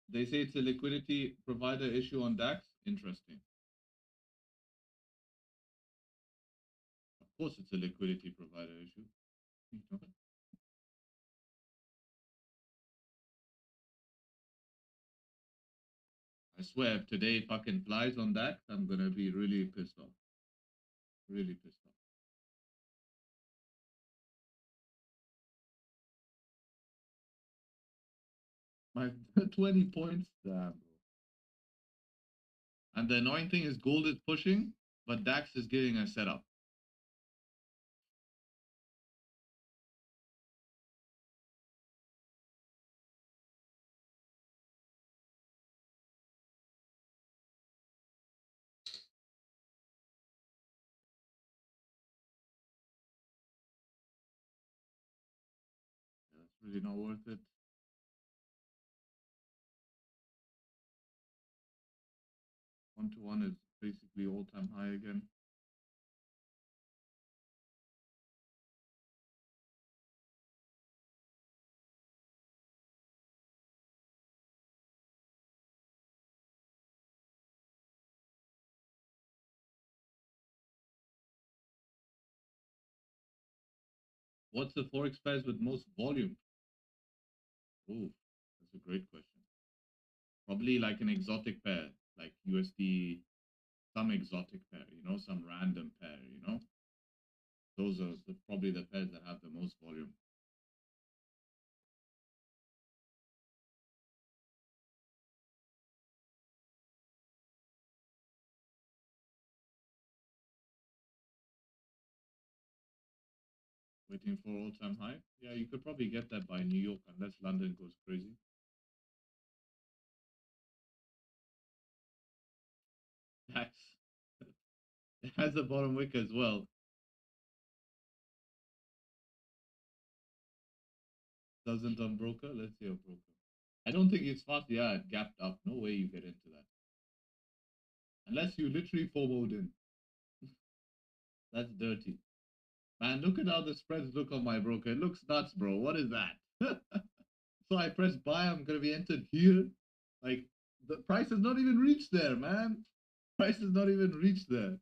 They say it's a liquidity provider issue on DAX. Interesting. Of course, it's a liquidity provider issue. I swear, if today fucking flies on DAX, I'm gonna be really pissed off. Really pissed off. My 20 points, damn, bro. And the annoying thing is gold is pushing, but DAX is giving a setup. That's really not worth it. 1 to 1 is basically all-time high again. What's the forex pairs with most volume? Oh, that's a great question. Probably like an exotic pair, like USD, some exotic pair, some random pair, Those are probably the pairs that have the most volume. Waiting for all-time high. Yeah, you could probably get that by New York unless London goes crazy. Tax. It has a bottom wick as well. Doesn't on broker? Let's see a broker. I don't think it's fast. Yeah, it gapped up. No way you get into that. Unless you literally FOMO'd in. That's dirty. Man, look at how the spreads look on my broker. It looks nuts, bro. What is that? So I press buy. I'm going to be entered here. Like, the price has not even reached there, man. Price has not even reached there.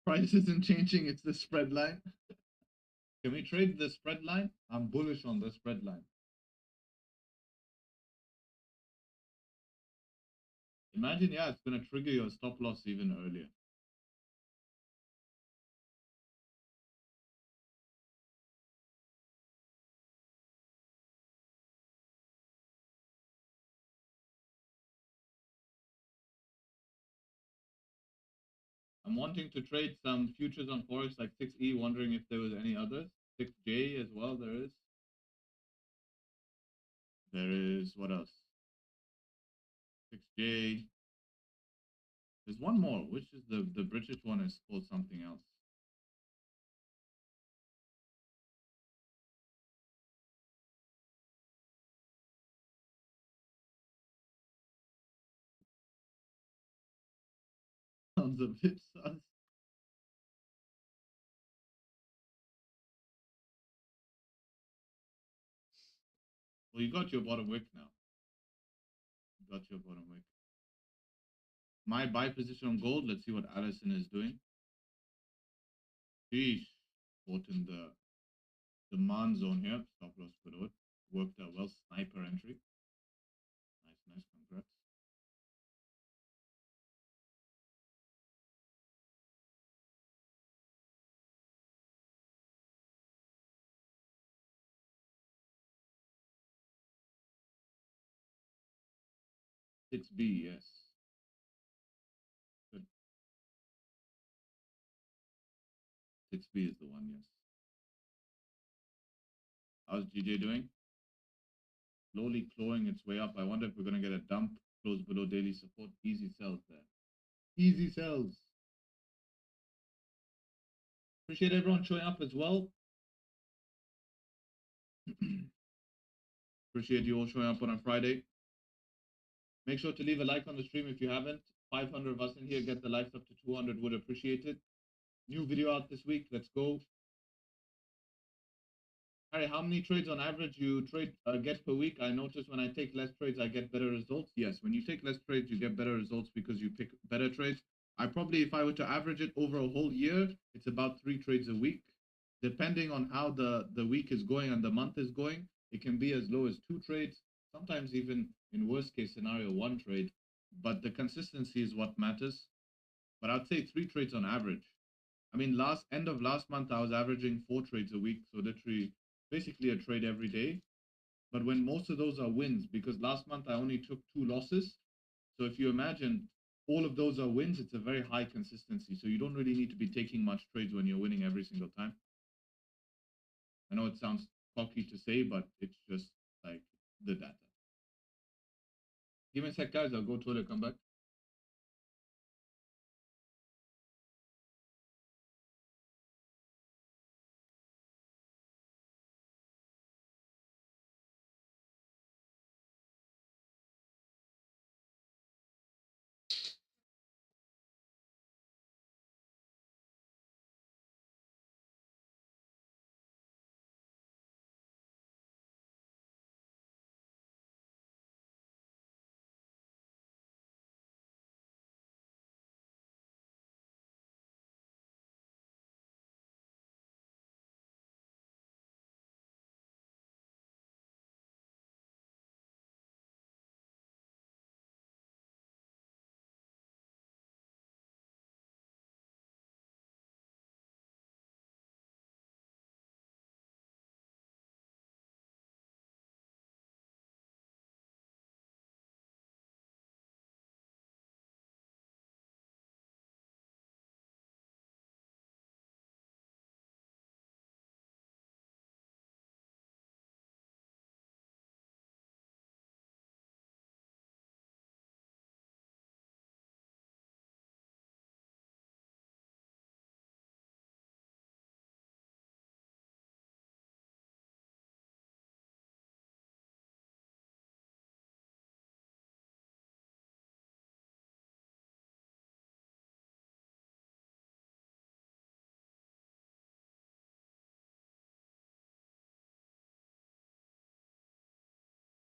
Price isn't changing. It's the spread line. Can we trade the spread line? I'm bullish on the spread line. Imagine, yeah, it's going to trigger your stop loss even earlier. I'm wanting to trade some futures on Forex like 6E, wondering if there was any others. 6J as well, there is. There is, what else? 6J. There's one more, which is the British one is called something else. Sounds a bit sus. Well, you got your bottom wick now. You got your bottom wick. My buy position on gold. Let's see what Allison is doing. Sheesh. Bought in the demand zone here. Stop loss below it. Worked out well. Sniper entry. Nice, nice. Congrats. 6B, yes. Good. 6B is the one, yes. How's GJ doing? Slowly clawing its way up. I wonder if we're going to get a dump close below daily support. Easy sells there. Easy sells. Appreciate everyone showing up as well. Appreciate you all showing up on a Friday. Make sure to leave a like on the stream if you haven't. 500 of us in here, get the likes up to 200, would appreciate it. New video out this week. Let's go. Harry, how many trades on average you get per week? I notice when I take less trades, I get better results. Yes, when you take less trades, you get better results because you pick better trades. I probably, if I were to average it over a whole year, it's about 3 trades a week. Depending on how the week is going and the month is going, it can be as low as 2 trades, sometimes even in worst case scenario, 1 trade. But the consistency is what matters. But I'd say 3 trades on average. I mean, end of last month, I was averaging 4 trades a week. So literally basically a trade every day. But when most of those are wins, because last month I only took 2 losses. So if you imagine all of those are wins, it's a very high consistency. So you don't really need to be taking much trades when you're winning every single time. I know it sounds cocky to say, but it's just like the data. Give me a sec, guys. I'll go toilet, come back.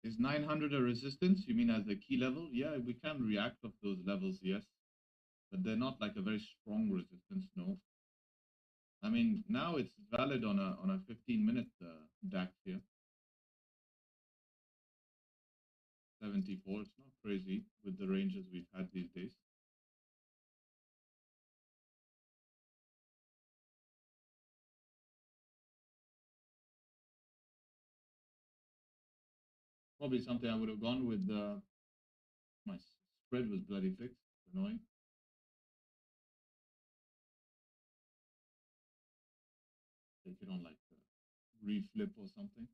Is 900 a resistance? You mean as the key level? Yeah, we can react off those levels, yes. But they're not like a very strong resistance, no. I mean, now it's valid on a 15-minute DAX here. 74. It's not crazy with the ranges we've had these days. Probably something I would have gone with. My spread was bloody fixed. Annoying. Take it on like reflip or something.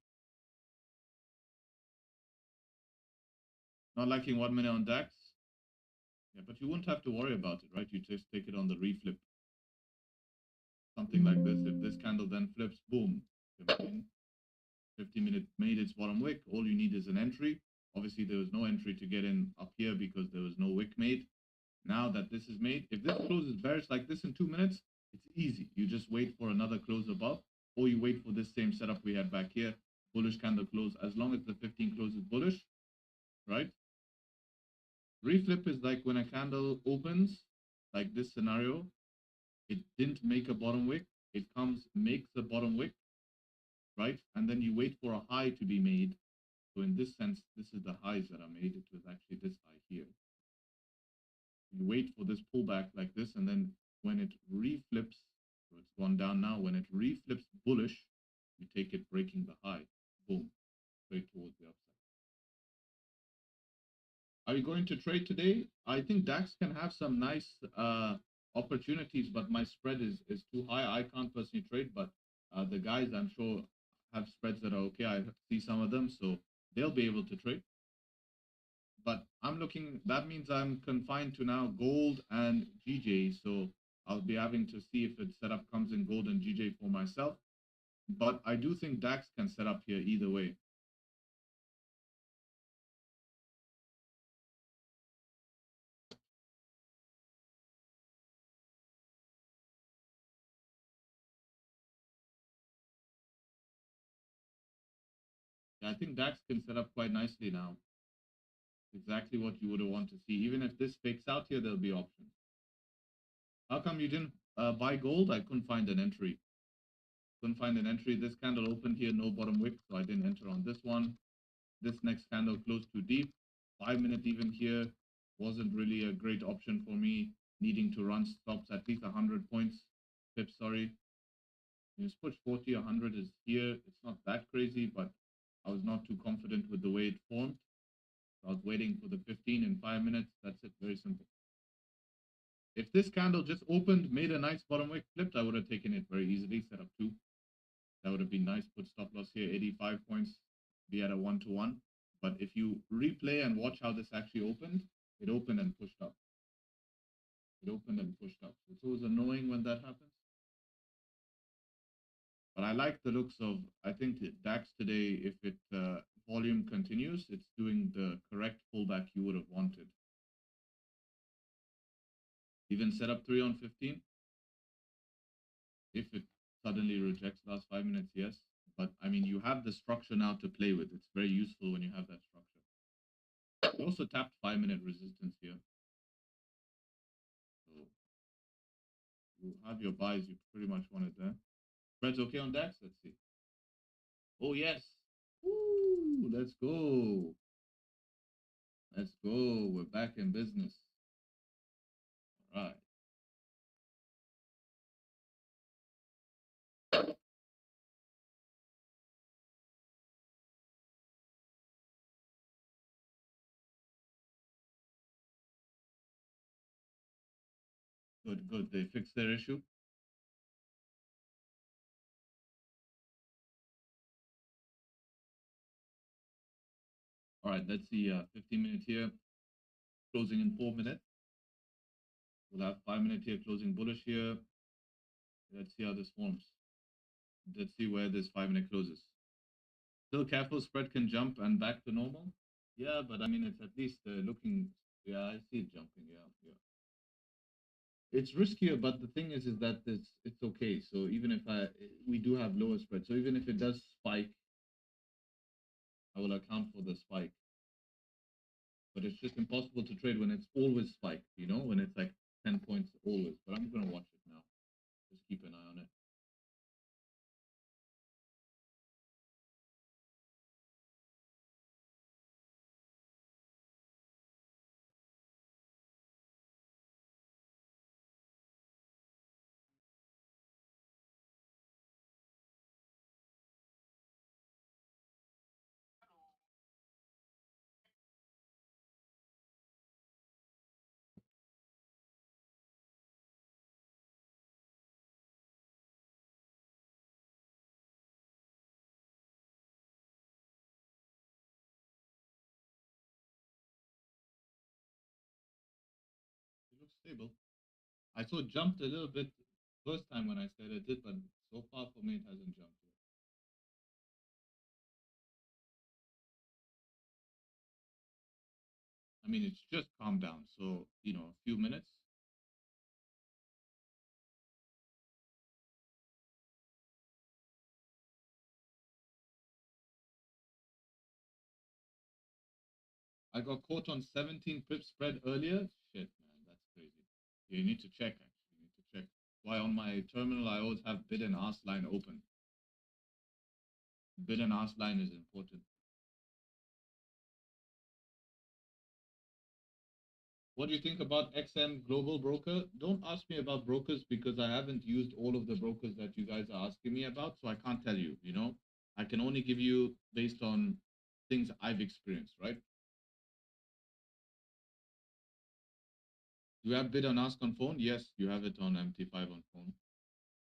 Not liking 1 minute on DAX. Yeah, but you won't have to worry about it, right? You just take it on the reflip. Something like this. If this candle then flips, boom. 50-minute made its bottom wick. All you need is an entry. Obviously, there was no entry to get in up here because there was no wick made. Now that this is made, if this closes bearish like this in 2 minutes, it's easy. You just wait for another close above, or you wait for this same setup we had back here, bullish candle close, as long as the 15 closes bullish, right? Reflip is like when a candle opens, like this scenario, it didn't make a bottom wick, it comes, makes a bottom wick, right? And then you wait for a high to be made. So in this sense, this is the highs that are made. It was actually this high here. You wait for this pullback like this, and then when it reflips, so it's gone down now, when it reflips bullish, you take it breaking the high, boom, straight towards the upside. Are you going to trade today? I think DAX can have some nice opportunities, but my spread is too high. I can't personally trade, but the guys I'm sure have spreads that are okay. I see some of them, so they'll be able to trade. But I'm looking, that means I'm confined to now gold and GJ. So I'll be having to see if its setup comes in gold and GJ for myself. But I do think DAX can set up here either way. Yeah, I think DAX can set up quite nicely now. Exactly what you would want to see. Even if this fakes out here, there'll be options. How come you didn't buy gold? I couldn't find an entry. Couldn't find an entry. This candle opened here, no bottom wick, so I didn't enter on this one. This next candle close too deep. 5 minute even here wasn't really a great option for me. Needing to run stops at least 100 points. Pips, sorry. Just push 40, 100 is here. It's not that crazy, but I was not too confident with the way it formed. So I was waiting for the 15 in 5 minutes. That's it. Very simple. If this candle just opened, made a nice bottom wick, flipped, I would have taken it very easily, set up two. That would have been nice. Put stop loss here, 85 points, be at a 1-to-1. But if you replay and watch how this actually opened, it opened and pushed up. It opened and pushed up. It's always annoying when that happens. But I like the looks of, I think DAX today, if it volume continues, it's doing the correct pullback you would have wanted. Even set up 3 on 15. If it suddenly rejects last 5 minutes, yes. But I mean, you have the structure now to play with. It's very useful when you have that structure. You also tapped 5 minute resistance here. So you have your buys, you pretty much want it there. Spread's okay on DAX? Let's see. Oh, yes. Woo, let's go. Let's go. We're back in business. All right. Good, good. They fixed their issue. All right, let's see. 15 minute here, closing in 4 minutes. We'll have 5 minute here, closing bullish here. Let's see how this forms. Let's see where this 5 minute closes. Still careful, spread can jump and back to normal. Yeah, but I mean, it's at least looking. Yeah, I see it jumping. Yeah, yeah. It's riskier, but the thing is that it's okay. So even if we do have lower spread, so even if it does spike, I will account for the spike. But it's just impossible to trade when it's always spiked. You know, when it's like 10 points always. But I'm gonna watch it now. Just keep an eye on it. It looks stable. I saw it jumped a little bit first time when I said it did, but so far for me it hasn't jumped yet. I mean, it's just calmed down. So, you know, a few minutes. I got caught on 17 pip spread earlier. Shit, man, that's crazy. You need to check, actually. You need to check. Why on my terminal, I always have bid and ask line open. Bid and ask line is important. What do you think about XM Global Broker? Don't ask me about brokers because I haven't used all of the brokers that you guys are asking me about, so I can't tell you, you know? I can only give you based on things I've experienced, right? Do you have bid and ask on phone? Yes, you have it on MT5 on phone.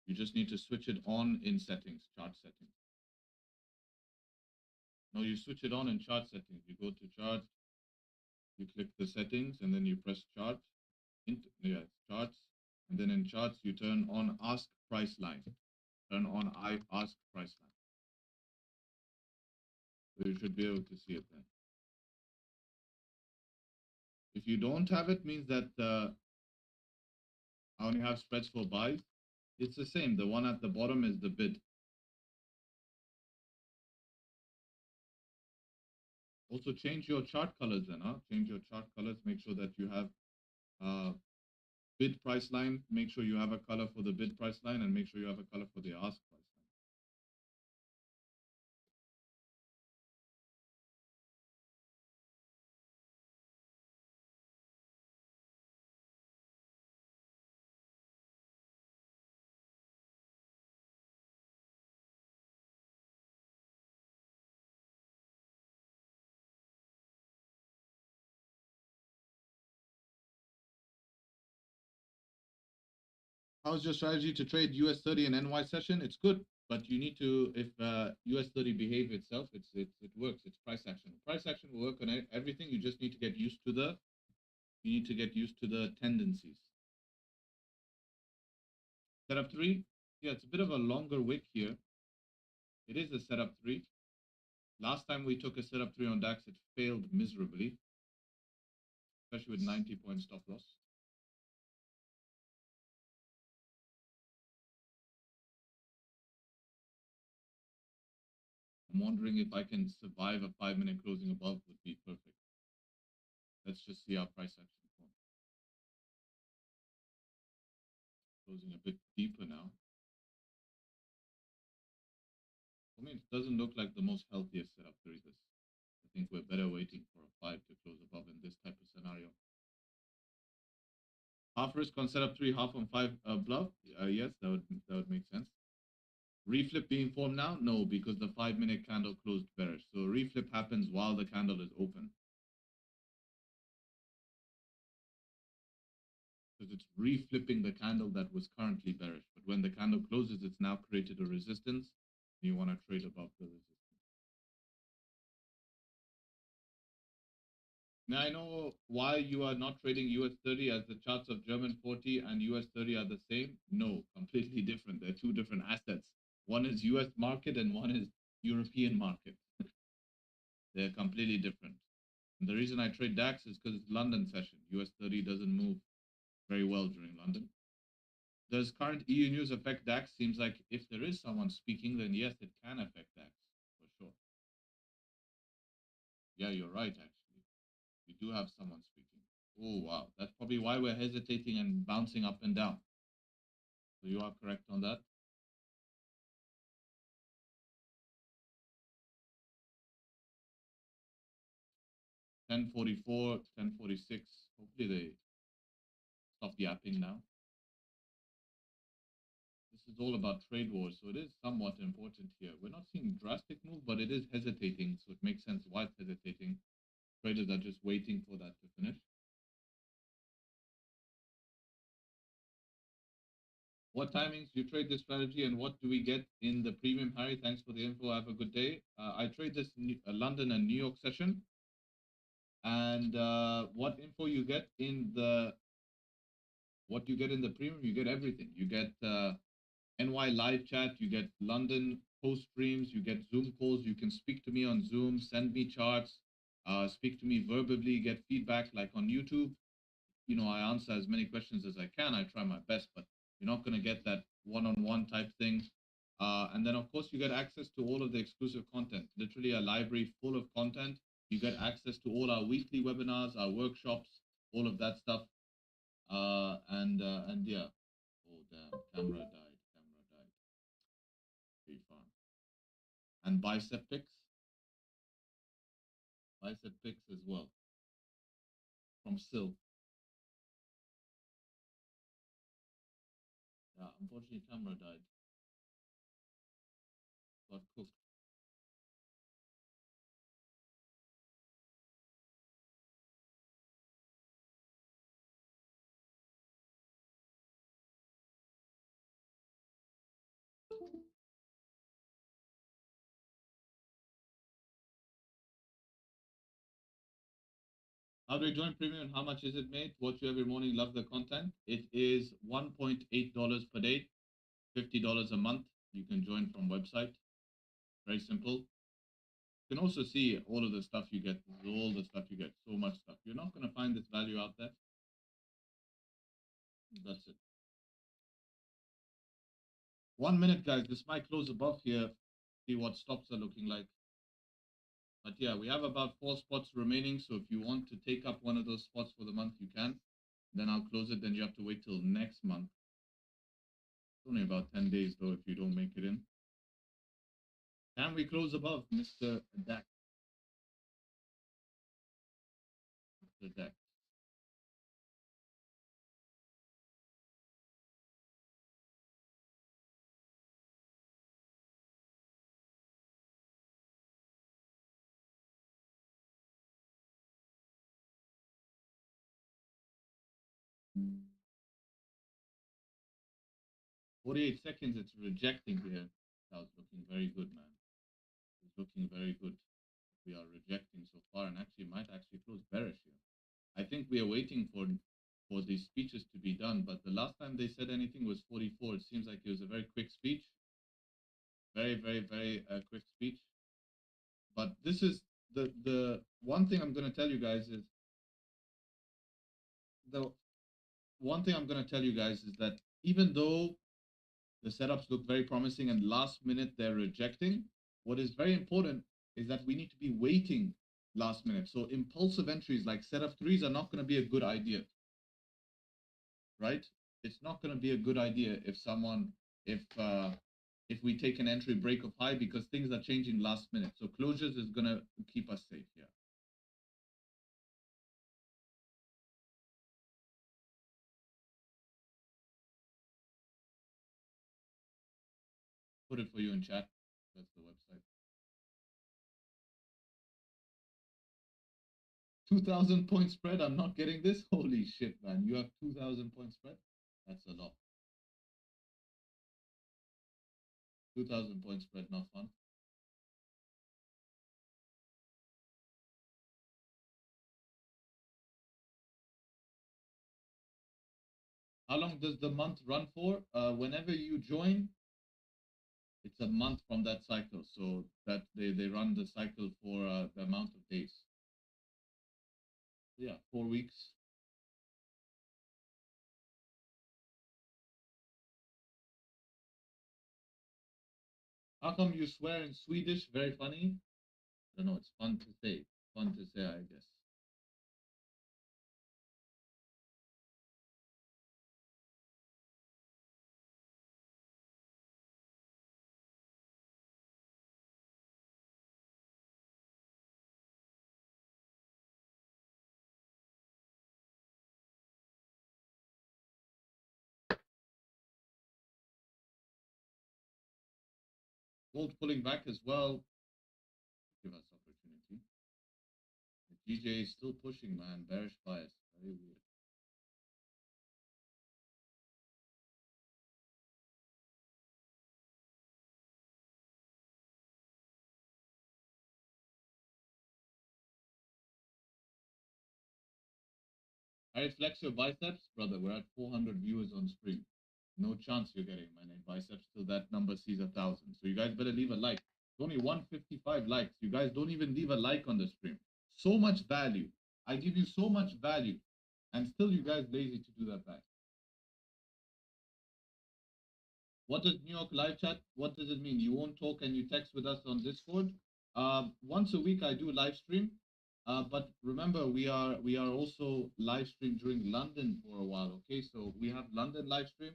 You just need to switch it on in settings, chart settings. No, you switch it on in chart settings. You go to chart, you click the settings, and then you press chart. Yeah, charts. And then in charts, you turn on ask price line. Turn on I ask price line. So you should be able to see it then. If you don't have it, means that I only have spreads for buys. It's the same. The one at the bottom is the bid. Also change your chart colors then, huh? Change your chart colors. Make sure that you have bid price line. Make sure you have a color for the bid price line and make sure you have a color for the ask price line. How's your strategy to trade US 30 and NY session? It's good, but you need to, if US 30 behave itself, it works. It's price action. Price action will work on everything. You just need to get used to the tendencies. Setup 3, yeah, it's a bit of a longer wick here. It is a setup 3. Last time we took a setup 3 on DAX, it failed miserably, especially with 90-point stop loss. I'm wondering if I can survive a 5-minute closing above would be perfect. Let's just see our price action form. Closing a bit deeper now. For me, it doesn't look like the most healthiest setup there is. I think we're better waiting for a 5 to close above in this type of scenario. Half risk on setup 3, half on 5 bluff. Yes, that would make sense. Reflip being formed now? No, because the 5-minute candle closed bearish. So reflip happens while the candle is open. Because it's reflipping the candle that was currently bearish. But when the candle closes, it's now created a resistance. You want to trade above the resistance. Now I know why you are not trading US 30 as the charts of German 40 and US 30 are the same. No, completely different. They're two different assets. One is US market and one is European market. They're completely different. And the reason I trade DAX is because it's London session. US 30 doesn't move very well during London. Does current EU news affect DAX? Seems like if there is someone speaking, then yes, it can affect DAX for sure. Yeah, you're right, actually. We do have someone speaking. Oh, wow. That's probably why we're hesitating and bouncing up and down. So you are correct on that. $10.44, $10.46. Hopefully they stop yapping now. This is all about trade wars, so it is somewhat important here. We're not seeing drastic move, but it is hesitating, so it makes sense why it's hesitating. Traders are just waiting for that to finish. What timings do you trade this strategy and what do we get in the premium? Harry, thanks for the info. Have a good day. I trade this London and New York session. And what info you get in the premium, you get everything. You get NY live chat, you get London post streams, you get Zoom calls. You can speak to me on Zoom, send me charts, speak to me verbally, get feedback like on YouTube. You know, I answer as many questions as I can. I try my best, but you're not going to get that one-on-one type thing. And then, of course, you get access to all of the exclusive content, literally a library full of content. You get access to all our weekly webinars, our workshops, all of that stuff. And yeah. Oh, damn. Camera died. Pretty fun. And bicep pics. Bicep pics as well. From Sil. Yeah, unfortunately, camera died. Got cooked. How do I join premium and how much is it made? Watch you every morning, love the content. It is $1.8 per day, $50 a month. You can join from website. Very simple. You can also see all of the stuff you get. This is all the stuff you get. So much stuff. You're not going to find this value out there. That's it. 1 minute, guys. This might close above here. See what stops are looking like. But yeah, we have about 4 spots remaining. So if you want to take up one of those spots for the month, you can. Then I'll close it. Then you have to wait till next month. It's only about 10 days, though, if you don't make it in. Can we close above, Mr. Dak? Mr. Dak. 48 seconds, it's rejecting here. That was looking very good, man. It's looking very good. We are rejecting so far and actually might actually close bearish here. I think we are waiting for these speeches to be done, but the last time they said anything was 44. It seems like it was a very quick speech. Very, very, very quick speech. But this is the one thing I'm going to tell you guys is the one thing I'm going to tell you guys is that even though the setups look very promising and last minute they're rejecting, what is very important is that we need to be waiting last minute. So impulsive entries like setup threes are not going to be a good idea, right? It's not going to be a good idea if we take an entry break of high because things are changing last minute. So closures is going to keep us safe here. Put it for you in chat. That's the website. 2,000 point spread. I'm not getting this. Holy shit, man. You have 2,000 point spread? That's a lot. 2,000 point spread, not fun. How long does the month run for? Whenever you join, it's a month from that cycle. So that they run the cycle for the amount of days. Yeah, 4 weeks. How come you swear in Swedish? Very funny. I don't know. It's fun to say. Fun to say, I guess. Gold pulling back as well. Give us opportunity. The GJ is still pushing, man. Bearish bias. Very weird. All right, flex your biceps, brother. We're at 400 viewers on stream. No chance you're getting my name biceps till that number sees 1,000. So you guys better leave a like. It's only 155 likes. You guys don't even leave a like on the stream. So much value. I give you so much value, and still you guys lazy to do that back. What does New York live chat? What does it mean? You won't talk and you text with us on Discord. Once a week I do live stream. But remember, we are also live stream during London for a while. Okay, so we have London live stream.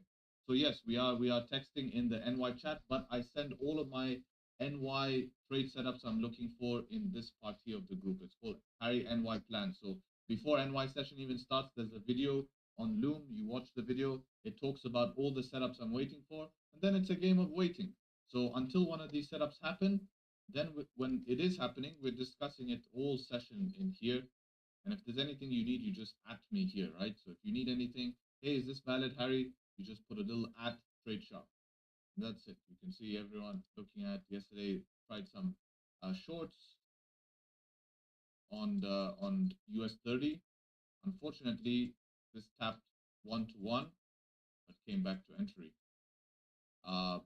So yes, we are texting in the NY chat, but I send all of my NY trade setups I'm looking for in this part here of the group. It's called Harry NY Plan. So before NY session even starts, there's a video on Loom. You watch the video. It talks about all the setups I'm waiting for, and then it's a game of waiting. So until one of these setups happen, then when it is happening, we're discussing it all session in here. And if there's anything you need, you just at me here, right? So if you need anything, hey, is this valid, Harry? You just put a little at trade shop. That's it. You can see everyone looking at yesterday tried some shorts on US 30. Unfortunately, this tapped 1 to 1, but came back to entry.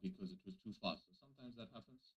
because it was too fast. So sometimes that happens.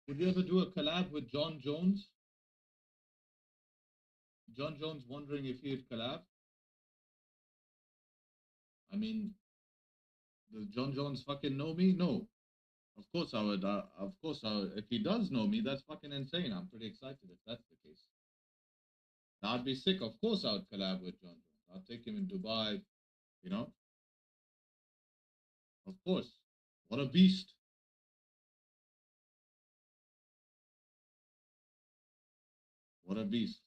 Would you ever do a collab with John Jones? John Jones wondering if he'd collab. I mean, does John Jones fucking know me? No. Of course I would. Of course I would. If he does know me, that's fucking insane. I'm pretty excited if that's the case. Now, I'd be sick. Of course I would collab with John Jones. I'd take him in Dubai, you know? Of course. What a beast. What a beast.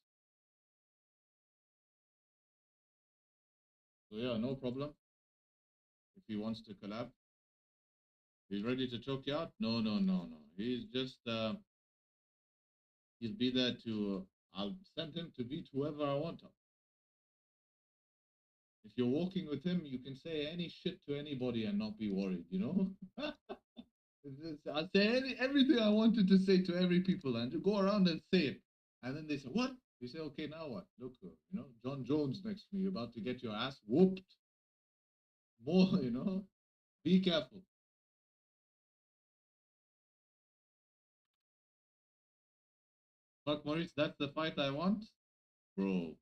So yeah, no problem. If he wants to collab. He's ready to choke you out? No, no, no, no. He's just he'll be there to I'll send him to beat whoever I want to. If you're walking with him, you can say any shit to anybody and not be worried, you know? I'll say everything I wanted to say to every people and go around and say it. And then they say, what? You say, okay, now what? Look, you know, John Jones next to me, you're about to get your ass whooped. More, you know? Be careful. Fuck, Maurice, that's the fight I want? Bro,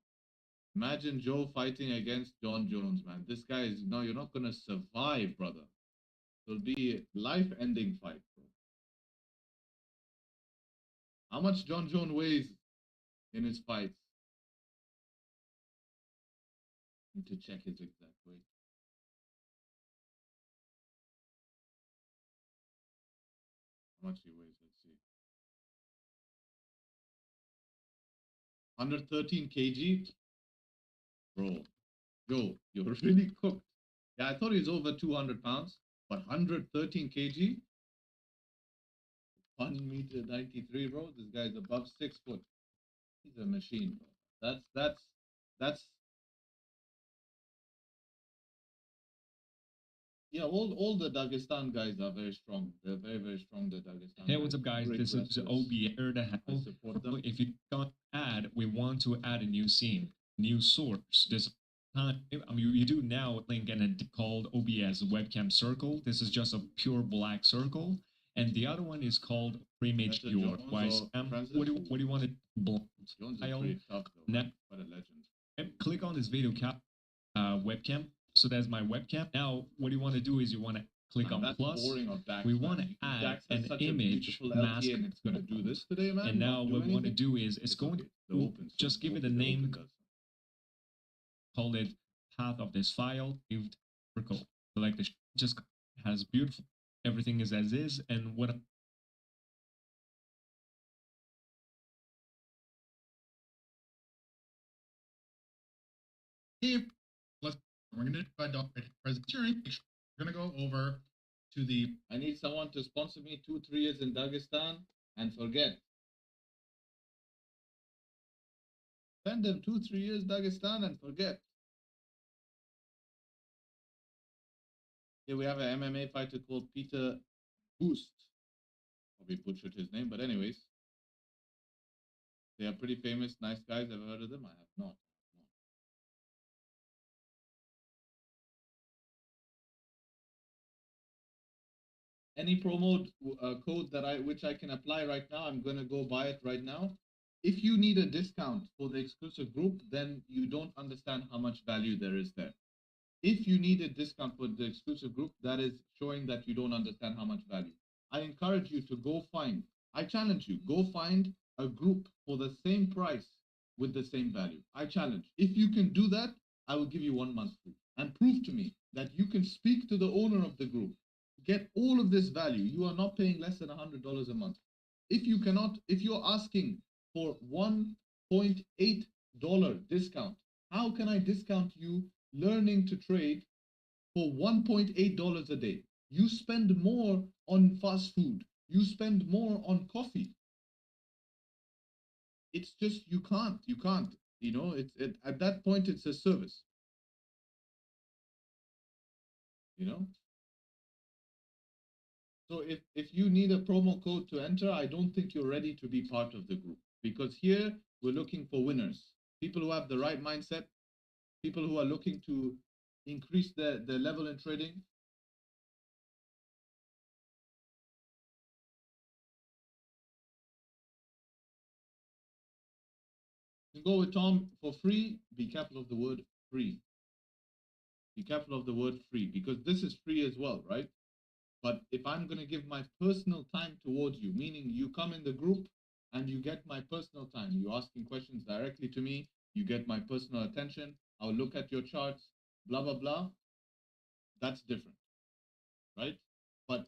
imagine Joe fighting against John Jones, man. This guy is, no, you're not going to survive, brother. It'll be a life-ending fight, bro. How much John Jones weighs in his fights? Need to check his exact weight. How much he weighs, let's see. 113 kg? Bro, yo, you're really cooked. Yeah, I thought he was over 200 pounds, but 113 kg? 1 meter 93, bro. This guy's above 6 foot. He's a machine, bro. That's yeah, all the Dagestan guys are very strong. They're very, very strong, the Dagestan Hey, guys. what's up, guys? Great This is wrestlers. OB here to I support them. If you got add, we want to add a new scene, new source. This time, I mean, you do now link in a called OBS webcam circle. This is just a pure black circle, and the other one is called Pre-Made That's a Pure. Jones Why? or What do you want to blend? Jones is I'll- pretty tough though. Now- Man. Quite a legend. Click on this video cap webcam. So that's my webcam. Now, what you want to do is you want to click Man, on that's plus. boring of Dax, We man. want to add Dax has an such a image beautiful LT mask. and it's going to do this today, man. And now Not do what we want to anything. do is it's going okay. The to open, so just give it a open, the name, open does. call it path of this file, saved circle. Select the just has beautiful, everything is as is, and what Hey, we're going to do presentation. We're going to go over to the. I need someone to sponsor me 2-3 years in Dagestan and forget. Send them 2-3 years Dagestan and forget. Here we have an MMA fighter called Peter Boost. Probably butchered his name, but anyways. They are pretty famous, nice guys. Ever heard of them? I have not. Any promo code that which I can apply right now, I'm gonna go buy it right now. If you need a discount for the exclusive group, then you don't understand how much value there is there. If you need a discount for the exclusive group, that is showing that you don't understand how much value. I encourage you to go find, I challenge you, go find a group for the same price with the same value. I challenge. If you can do that, I will give you 1 month free. And prove to me that you can speak to the owner of the group, get all of this value. You are not paying less than $100 a month. If you cannot, if you're asking for $1.8 discount, How can I discount you learning to trade for $1.8 a day? You spend more on fast food. You spend more on coffee. It's just you can't. You can't. At that point it's a service. You know. So if you need a promo code to enter, I don't think you're ready to be part of the group, because here we're looking for winners, people who have the right mindset, people who are looking to increase their level in trading. You go with Tom for free. Be careful of the word free. Be careful of the word free, because this is free as well, right? But if I'm going to give my personal time towards you, meaning you come in the group and you get my personal time, you're asking questions directly to me, you get my personal attention, I'll look at your charts, blah, blah, blah, that's different, right? But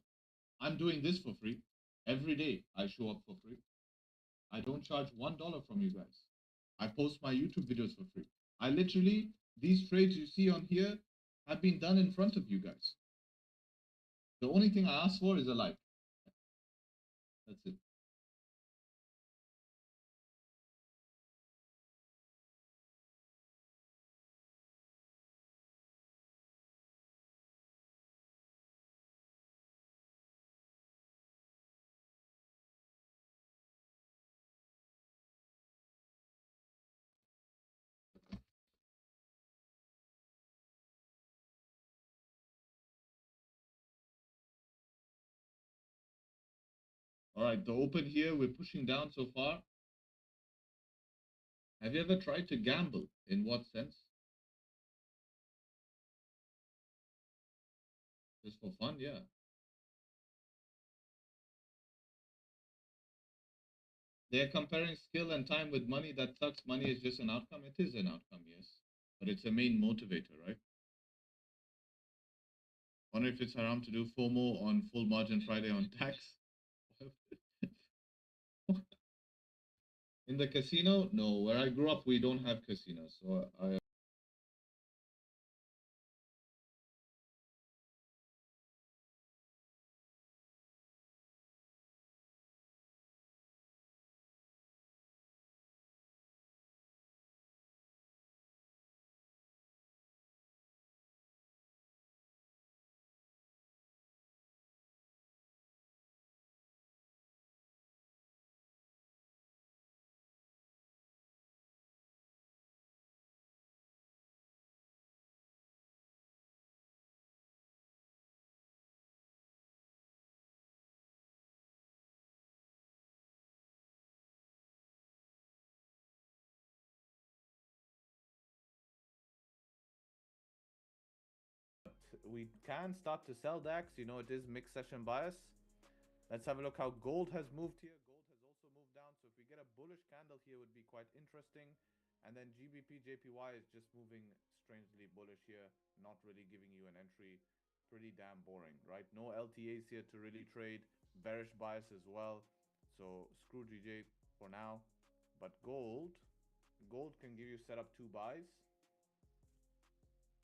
I'm doing this for free. Every day I show up for free. I don't charge $1 from you guys. I post my YouTube videos for free. I literally, these trades you see on here have been done in front of you guys. The only thing I ask for is a like. That's it. All right, the open here, we're pushing down so far. Have you ever tried to gamble? In what sense? Just for fun, yeah. They're comparing skill and time with money. That sucks. Money is just an outcome. It is an outcome, yes. But it's a main motivator, right? Wonder if it's haram to do FOMO on full margin Friday on tax. In the casino? No, where I grew up, we don't have casinos. So I we can start to sell DAX. It is mixed session bias. Let's have a look how gold has moved here. Gold has also moved down. So if we get a bullish candle here, would be quite interesting. And then GBP JPY is just moving strangely bullish here, not really giving you an entry. Pretty damn boring, right? No LTAs here to really trade. Bearish bias as well. So screw GJ for now. But gold can give you set up 2 buys.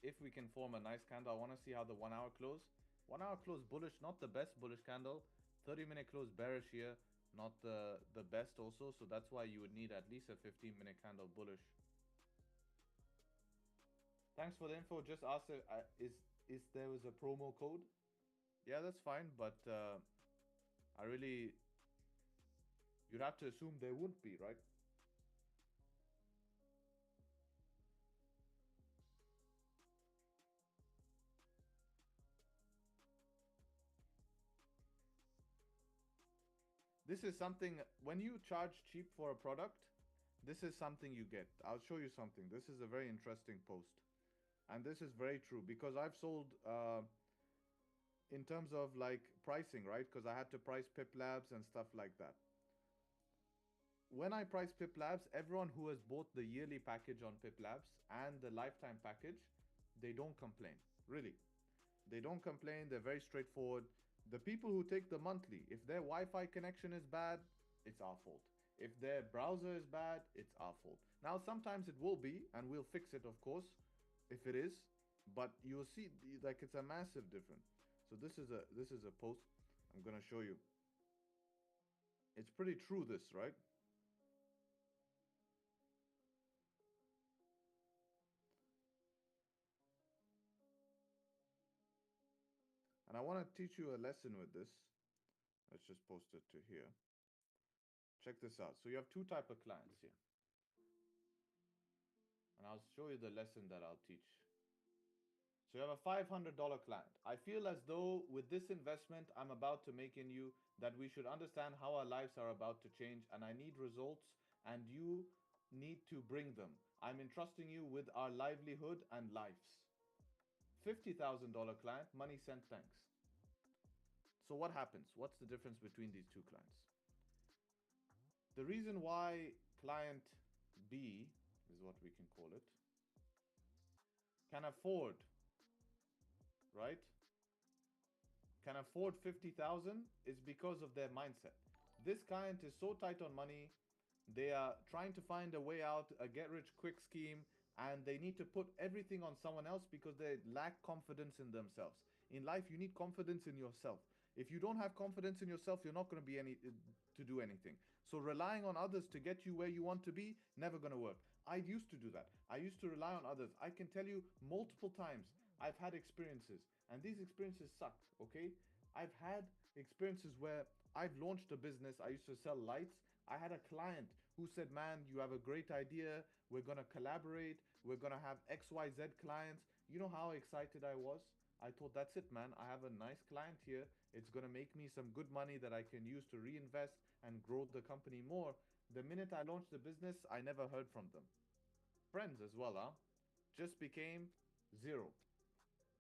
If we can form a nice candle, I want to see how the 1 hour close. 1 hour close bullish, not the best bullish candle. 30-minute close bearish here, not the best also. So that's why you would need at least a 15-minute candle bullish. Thanks for the info. Just ask is there was a promo code. Yeah, that's fine, but I really, you'd have to assume there would be, right? This is something, when you charge cheap for a product, this is something you get. I'll show you something. This is a very interesting post. And this is very true because I've sold in terms of like pricing, right? Because I had to price Pip Labs and stuff like that. When I price Pip Labs, everyone who has bought the yearly package on Pip Labs and the lifetime package, they don't complain. Really. They don't complain. They're very straightforward. The people who take the monthly, if their Wi-Fi connection is bad, it's our fault. If their browser is bad, it's our fault. Now, sometimes it will be, and we'll fix it, of course, if it is. But you'll see, like, it's a massive difference. So this is a post I'm gonna show you. It's pretty true, this, right? And I want to teach you a lesson with this. Let's just post it to here. Check this out. So you have two type of clients here. And I'll show you the lesson that I'll teach. So you have a $500 client. I feel as though with this investment I'm about to make in you, that we should understand how our lives are about to change, and I need results and you need to bring them. I'm entrusting you with our livelihood and lives. $50,000 client, money sent, thanks. So what happens? What's the difference between these two clients? The reason why client B is what we can call it, can afford, right? Can afford 50,000 is because of their mindset. This client is so tight on money, they are trying to find a way out, a get rich quick scheme, and they need to put everything on someone else because they lack confidence in themselves. In life, you need confidence in yourself. If you don't have confidence in yourself, you're not going to be to do anything. So relying on others to get you where you want to be, never going to work. I used to do that. I used to rely on others. I can tell you multiple times I've had experiences, and these experiences sucked, okay? I've had experiences where I've launched a business. I used to sell lights. I had a client who said, man, you have a great idea. We're going to collaborate. We're going to have XYZ clients. You know how excited I was? I thought, that's it, man. I have a nice client here. It's going to make me some good money that I can use to reinvest and grow the company more. The minute I launched the business, I never heard from them. Friends as well, huh? Just became zero.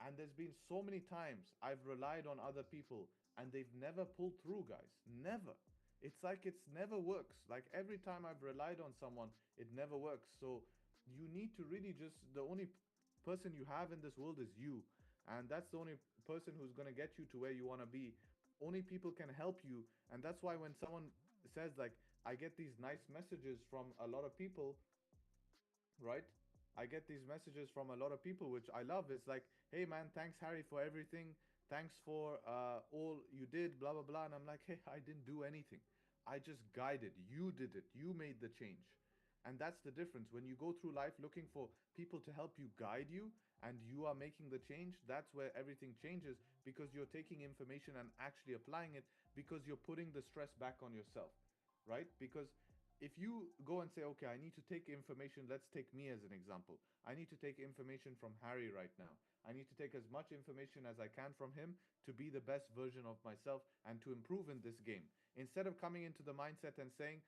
And there's been so many times I've relied on other people and they've never pulled through, guys. Never. It's like it's never works. Like every time I've relied on someone, it never works. So you need to really just, the only person you have in this world is you. And that's the only person who's going to get you to where you want to be. Only people can help you. And that's why when someone says, like, I get these nice messages from a lot of people, right? I get these messages from a lot of people, which I love. It's like, hey man, thanks Harry for everything. Thanks for all you did, blah, blah, blah. And I'm like, hey, I didn't do anything. I just guided. You did it. You made the change. And that's the difference. When you go through life looking for people to help you guide you and you are making the change, that's where everything changes, because you're taking information and actually applying it, because you're putting the stress back on yourself, right? Because if you go and say, okay, I need to take information, let's take me as an example. I need to take information from Harry right now. I need to take as much information as I can from him to be the best version of myself and to improve in this game. Instead of coming into the mindset and saying,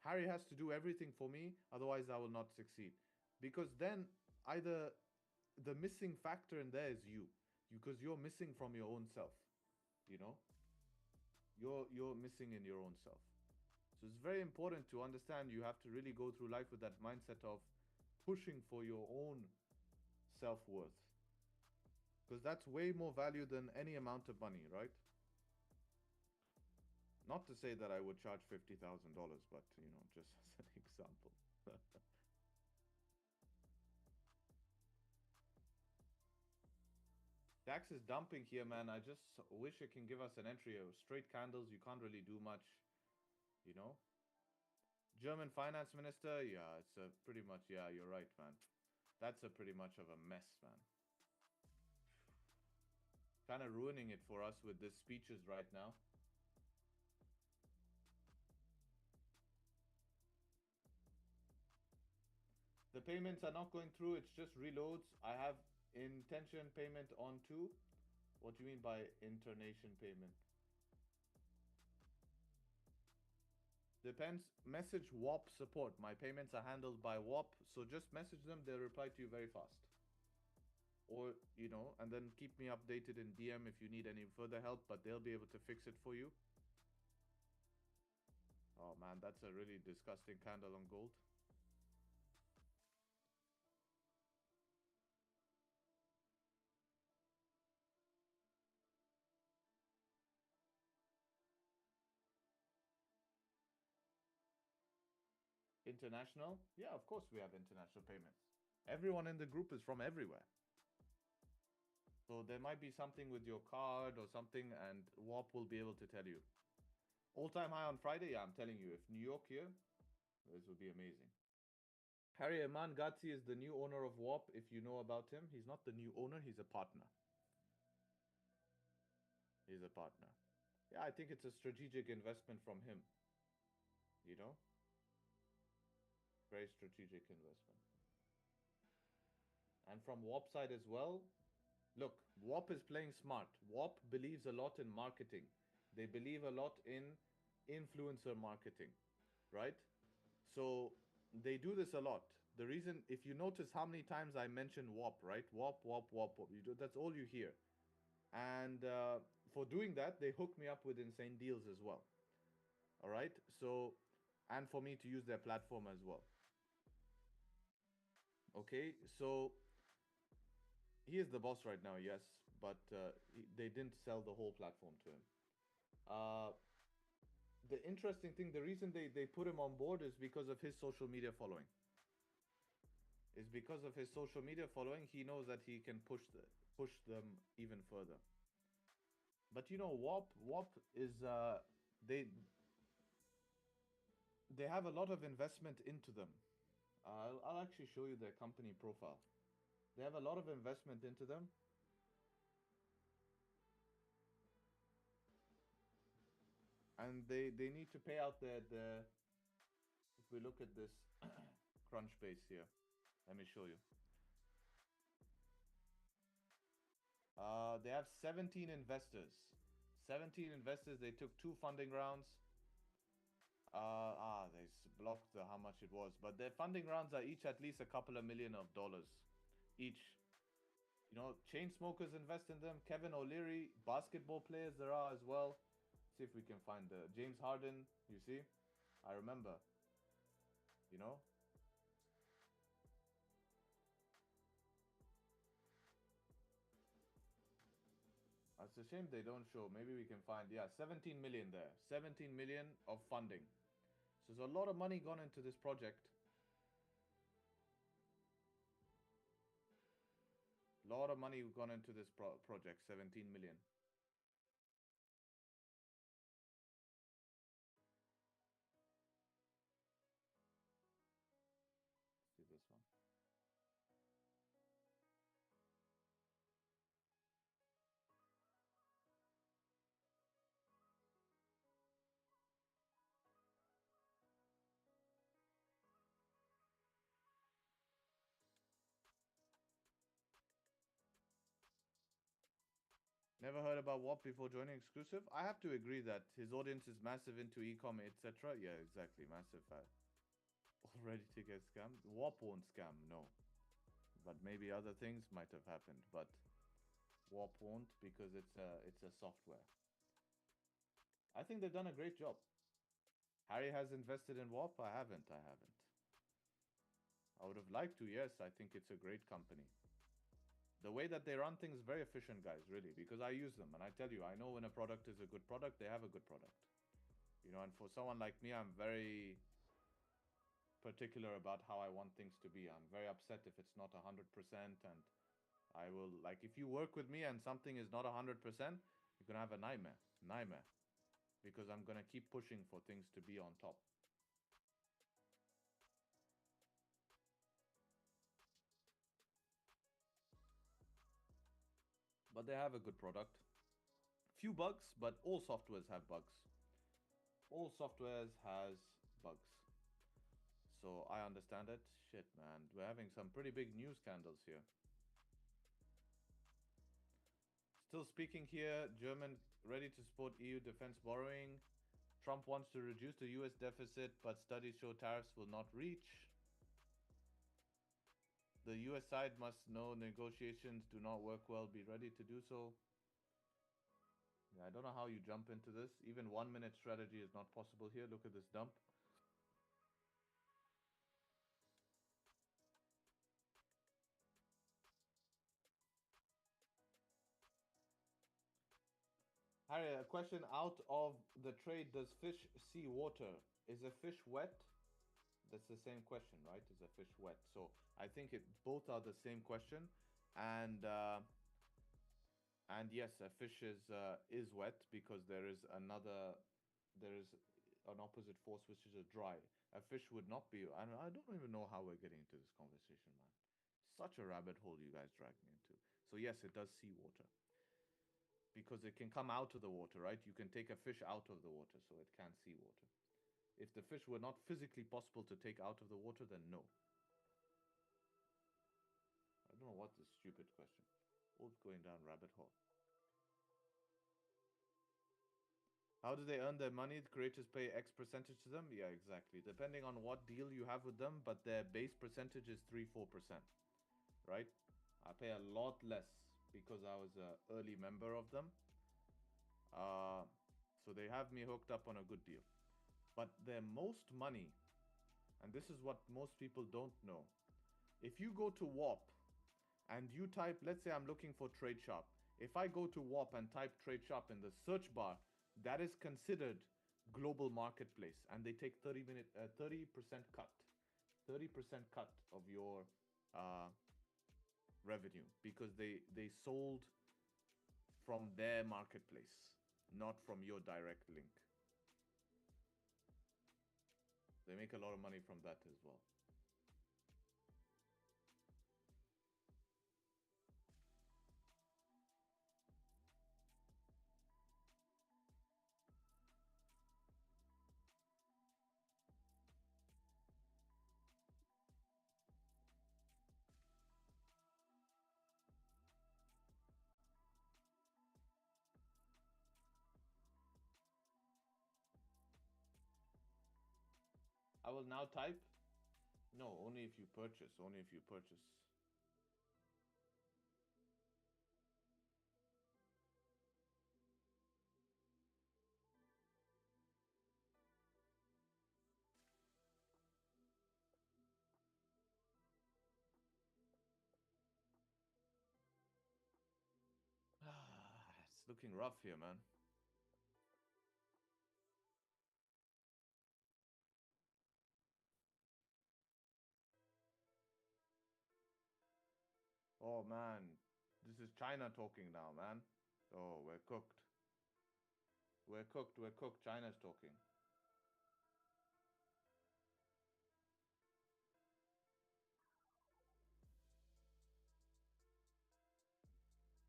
Harry has to do everything for me, otherwise I will not succeed. Because then either the missing factor in there is you, because you're missing from your own self, you know? You're missing in your own self. So it's very important to understand you have to really go through life with that mindset of pushing for your own self-worth. Because that's way more value than any amount of money, right? Not to say that I would charge $50,000, but, you know, just as an example. Tax is dumping here, man. I just wish it can give us an entry. Straight candles, you can't really do much, you know? German finance minister, yeah, it's a pretty much, yeah, you're right, man. That's a pretty much of a mess, man. Kind of ruining it for us with these speeches right now. The payments are not going through, it's just reloads. I have intention payment on too. What do you mean by internation payment? Depends. Message WAP support. My payments are handled by WAP, so just message them, they'll reply to you very fast. Or, you know, and then keep me updated in DM if you need any further help, but they'll be able to fix it for you. Oh man, that's a really disgusting candle on gold. international? Yeah, of course we have international payments. Everyone in the group is from everywhere. So there might be something with your card or something, and WAP will be able to tell you. All-time high on Friday? Yeah, I'm telling you, if New York here, this would be amazing. Harry Eman Gatsi is the new owner of WAP, if you know about him. He's not the new owner, he's a partner. He's a partner. Yeah, I think it's a strategic investment from him. You know? Very strategic investment. And from WAP side as well, look, WAP is playing smart. WAP believes a lot in marketing. They believe a lot in influencer marketing, right? So they do this a lot. The reason, if you notice how many times I mention WAP, right? WAP, WAP, WAP, WAP. That's all you hear. And for doing that, they hook me up with insane deals as well. All right. So, and for me to use their platform as well. Okay. So he is the boss right now, yes, but they didn't sell the whole platform to him. The interesting thing, the reason they put him on board is because of his social media following. Is because of his social media following, he knows that he can push them even further. But you know, WAP is they have a lot of investment into them. I'll actually show you their company profile. They have a lot of investment into them. And they need to pay out the if we look at this Crunchbase here, let me show you. They have 17 investors. 17 investors. They took 2 funding rounds. They blocked how much it was, but their funding rounds are each at least a couple of $1 million each. You know, Chainsmokers invest in them. Kevin O'Leary, basketball players there are as well. See if we can find James Harden. You see, I remember. You know. It's a shame they don't show. Maybe we can find. Yeah, 17 million there. 17 million of funding. So there's a lot of money gone into this project. A lot of money gone into this project. 17 million. See this one. Never heard about WAP before joining exclusive. I have to agree that his audience is massive into e-com, etc. Yeah, exactly. Massive fan. Already to get scammed. WAP won't scam, no. But maybe other things might have happened. But WAP won't because it's a software. I think they've done a great job. Harry has invested in WAP. I haven't. I would have liked to. Yes, I think it's a great company. The way that they run things, very efficient, guys, really, because I use them. And I tell you, I know when a product is a good product, they have a good product. You know, and for someone like me, I'm very particular about how I want things to be. I'm very upset if it's not 100%. And I will, like, if you work with me and something is not 100%, you're going to have a nightmare. Because I'm going to keep pushing for things to be on top. But they have a good product. Few bugs, but all softwares have bugs. All softwares has bugs. So I understand it. Shit, man. We're having some pretty big news scandals here. Still speaking here. German ready to support EU defense borrowing. Trump wants to reduce the US deficit, but studies show tariffs will not reach. The US side must know negotiations do not work well. Be ready to do so. Yeah, I don't know how you jump into this. Even 1 minute strategy is not possible here. Look at this dump. Harry, a question out of the trade. Does fish see water? Is a fish wet? That's the same question, right? Is a fish wet? So I think both are the same question, and yes, a fish is wet because there is an opposite force which is a dry. A fish would not be. I don't even know how we're getting into this conversation, man. Such a rabbit hole you guys drag me into. So yes, it does see water because it can come out of the water, right? You can take a fish out of the water, so it can see water. If the fish were not physically possible to take out of the water, then no. I don't know what this stupid question. All going down rabbit hole. How do they earn their money? The creators pay X percentage to them? Yeah, exactly. Depending on what deal you have with them, but their base percentage is 3-4%. Right? I pay a lot less because I was an early member of them. So they have me hooked up on a good deal. But their most money, and this is what most people don't know. If you go to Warp and you type, let's say I'm looking for Trade Sharp. If I go to Warp and type Trade Sharp in the search bar, that is considered global marketplace, and they take 30% cut, 30% cut of your revenue because they sold from their marketplace, not from your direct link. They make a lot of money from that as well. I will now type. No, only if you purchase. Only if you purchase. It's looking rough here, man. Oh man, this is China talking now, man. Oh, we're cooked. We're cooked. We're cooked. China's talking.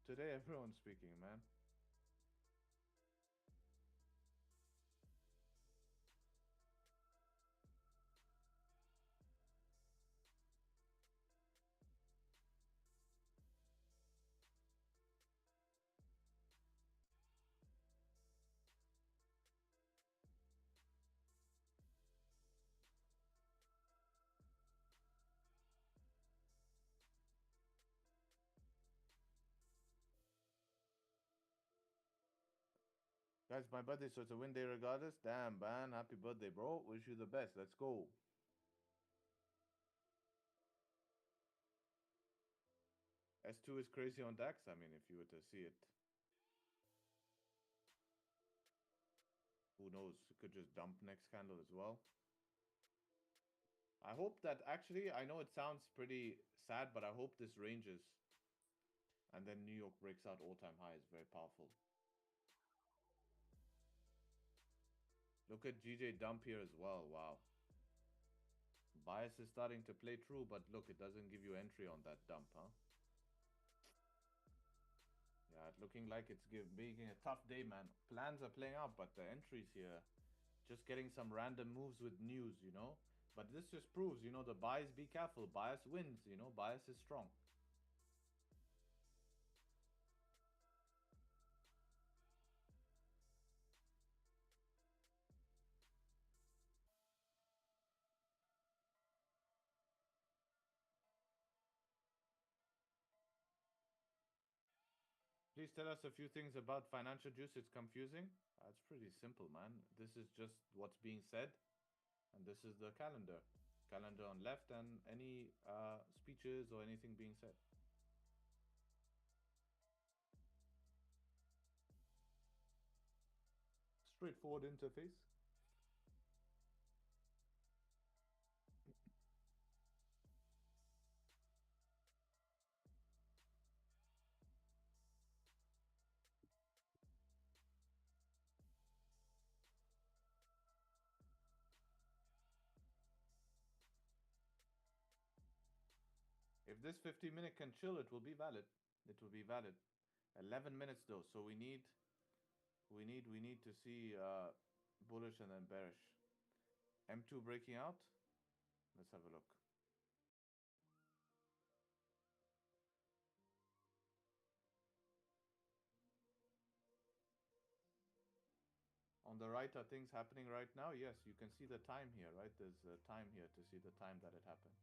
Today, everyone's speaking, man. Guys, my birthday, so it's a win day regardless. Damn, man. Happy birthday, bro. Wish you the best. Let's go. S2 is crazy on DAX. I mean, if you were to see it. Who knows? It could just dump next candle as well. I hope that actually, I know it sounds pretty sad, but I hope this ranges. And then New York breaks out all-time highs. Very powerful. Look at GJ dump here as well. Wow. Bias is starting to play true, but look, it doesn't give you entry on that dump, huh? Yeah, it's looking like it's making a tough day, man. Plans are playing out, but the entries here, just getting some random moves with news, you know? But this just proves, you know, the bias, be careful. Bias wins, you know? Bias is strong. Please tell us a few things about financial juice. It's confusing. It's pretty simple, man. This is just what's being said. And this is the calendar. Calendar on left and any speeches or anything being said. Straightforward interface. If this 50-minute can chill, it will be valid. It will be valid. 11 minutes though, so we need to see bullish and then bearish. M2 breaking out. Let's have a look. On the right, are things happening right now? Yes, you can see the time here, right? There's a time here to see the time that it happened.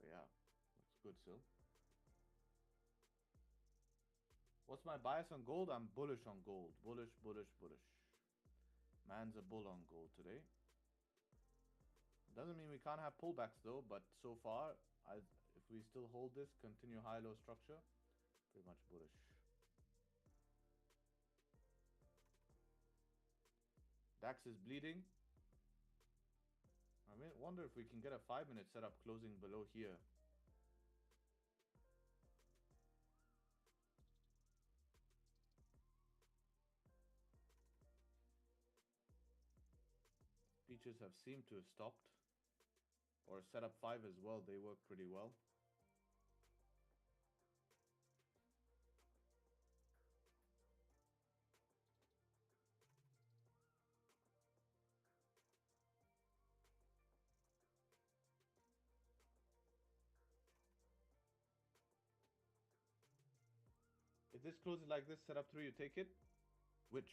Oh yeah, looks good still. What's my bias on gold? I'm bullish on gold. Bullish, bullish, bullish. Man's a bull on gold today. Doesn't mean we can't have pullbacks though, but so far, if we still hold this, continue high-low structure, pretty much bullish. DAX is bleeding. I mean, wonder if we can get a 5-minute setup closing below here. Features have seemed to have stopped. Or setup 5 as well, they work pretty well. If this closes like this, setup 3, you take it? Which?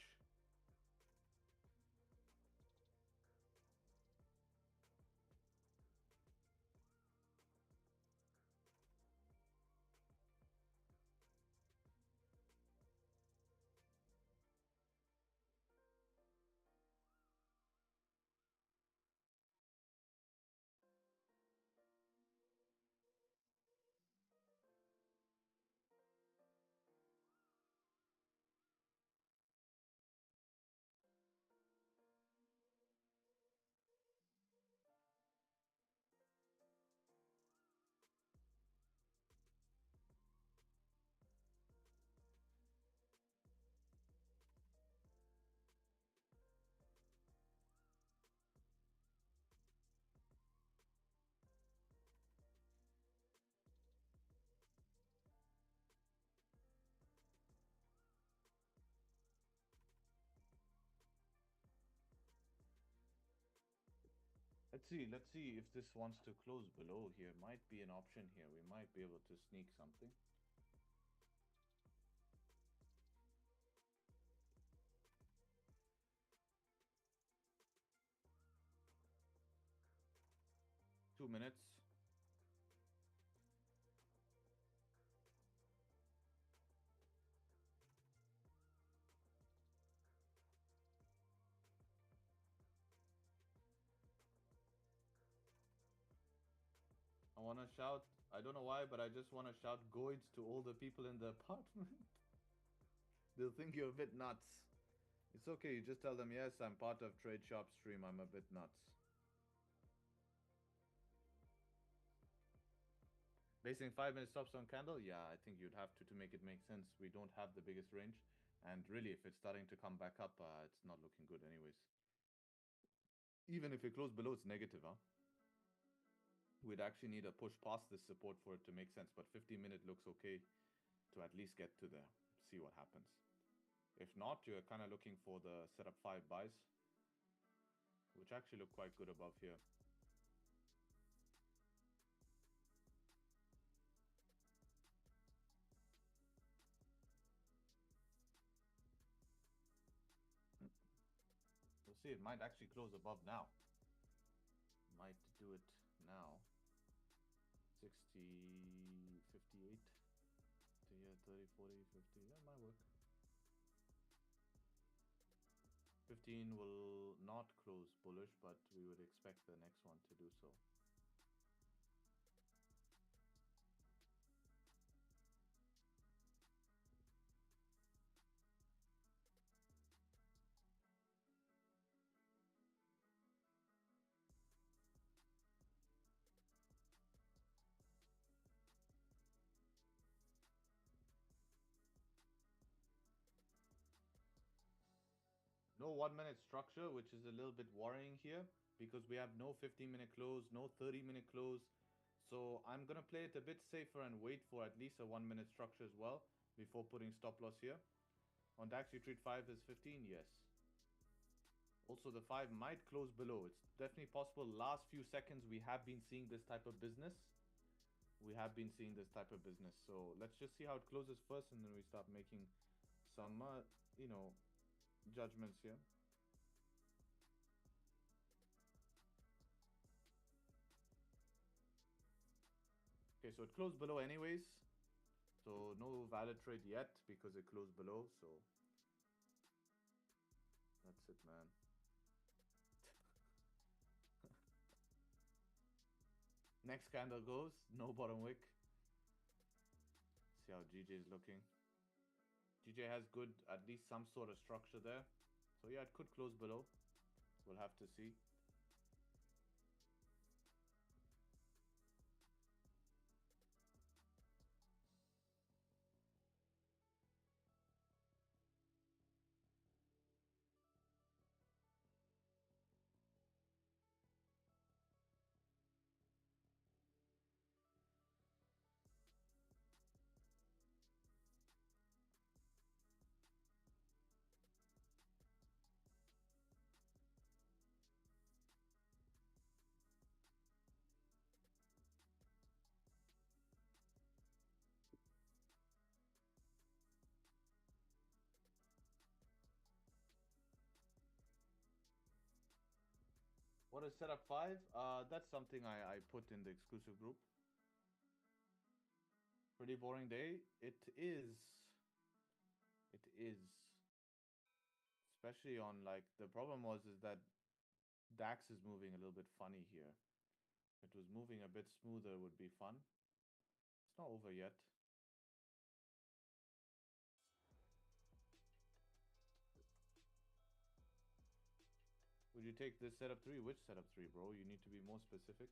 Let's see if this wants to close below here. Might be an option here. We might be able to sneak something. Two minutes. I want to shout, I don't know why, but I just want to shout goids to all the people in the apartment. They'll think you're a bit nuts. It's okay, you just tell them, yes, I'm part of Trade Shop stream, I'm a bit nuts. Basing 5-minute stops on candle? Yeah, I think you'd have to make it make sense. We don't have the biggest range. And really, if it's starting to come back up, it's not looking good anyways. Even if it closed below, it's negative, huh? We'd actually need a push past this support for it to make sense, but 50-minute looks okay to at least get to there. See what happens. If not, you're kind of looking for the setup 5 buys, which actually look quite good above here. We'll see, it might actually close above now. Might do it now. 60, 58 to here, 30, 40, 50. That might work. 15 will not close bullish, but we would expect the next one to do so. No 1 minute structure, which is a little bit worrying here because we have no 15-minute close, no 30-minute close. So I'm going to play it a bit safer and wait for at least a 1 minute structure as well before putting stop loss here. On DAX, retreat 5 is 15, yes. Also, the 5 might close below. It's definitely possible. Last few seconds, we have been seeing this type of business. So let's just see how it closes first, and then we start making some, judgments here. Okay, so it closed below anyways. So no valid trade yet because it closed below. So that's it, man. Next candle goes, no bottom wick. See how GJ is looking. GJ has good, at least some sort of structure there. So yeah, it could close below. We'll have to see. What is setup 5? That's something I put in the exclusive group. Pretty boring day. It is. Especially on the problem is that DAX is moving a little bit funny here. If it was moving a bit smoother, it would be fun. It's not over yet. Would you take this setup 3? Which setup 3, bro? You need to be more specific.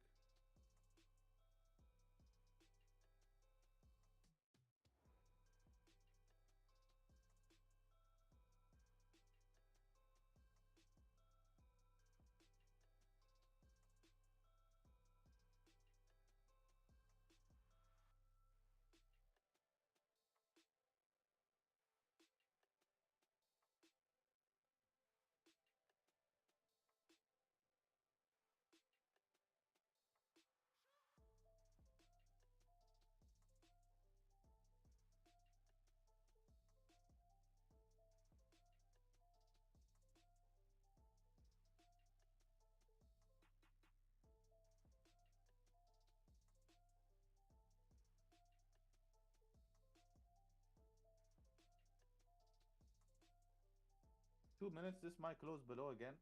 $2 minutes, this might close below again.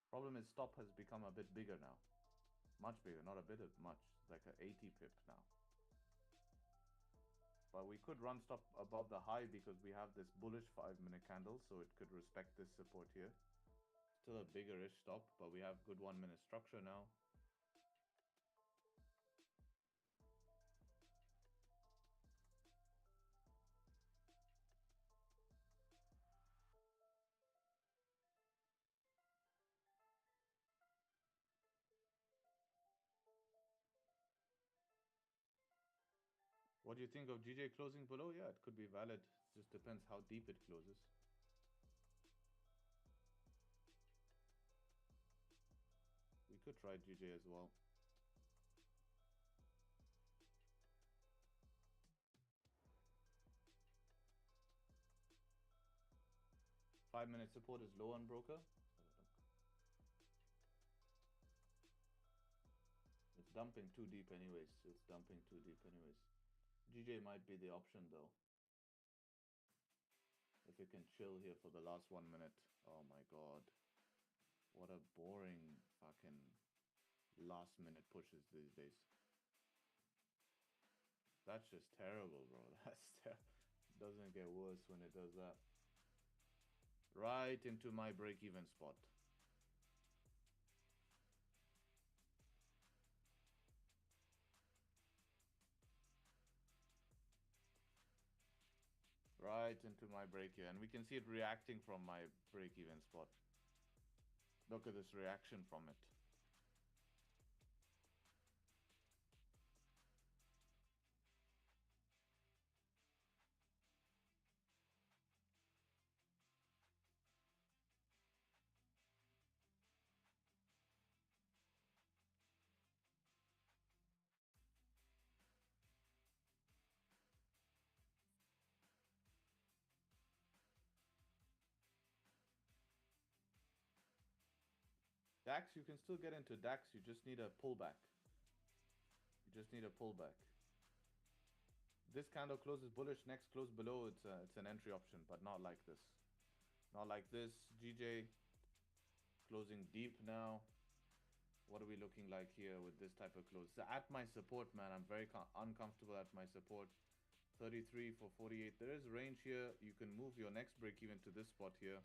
Problem is stop has become a bit bigger now. Much bigger, not a bit, much. It's like an 80 pip now. But we could run stop above the high because we have this bullish 5-minute candle, so it could respect this support here. Still a bigger-ish stop, but we have good 1-minute structure now. What do you think of GJ closing below? Yeah, it could be valid. It just depends how deep it closes. could try GJ as well. Five-minute support is low on broker. It's dumping too deep anyways. It's dumping too deep anyways. GJ might be the option though. If it can chill here for the last 1 minute. Oh my god. What a boring fucking last minute pushes these days. That's just terrible, bro. That's doesn't get worse when it does that. Right into my break-even spot. Right into my break-even. And we can see it reacting from my break-even spot. Look at this reaction from it. DAX, you can still get into DAX. You just need a pullback. You just need a pullback. This candle closes bullish, next close below, it's an entry option, but not like this. Not like this. GJ closing deep now. What are we looking like here with this type of close? So at my support, man, I'm very uncomfortable at my support. 33 for 48. There is range here. You can move your next break even to this spot here.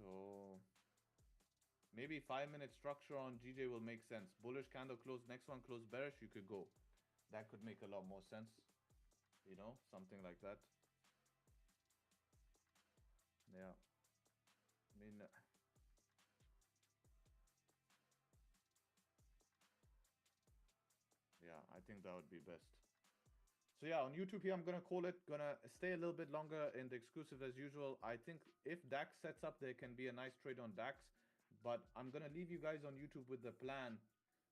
So maybe 5-minute structure on GJ will make sense. Bullish candle close, next one close bearish, you could go. That could make a lot more sense. You know, something like that. Yeah. I mean, yeah, I think that would be best. So yeah, on YouTube here, I'm gonna call it. Gonna stay a little bit longer in the exclusive as usual. I think if DAX sets up, there can be a nice trade on DAX. But I'm gonna leave you guys on YouTube with the plan.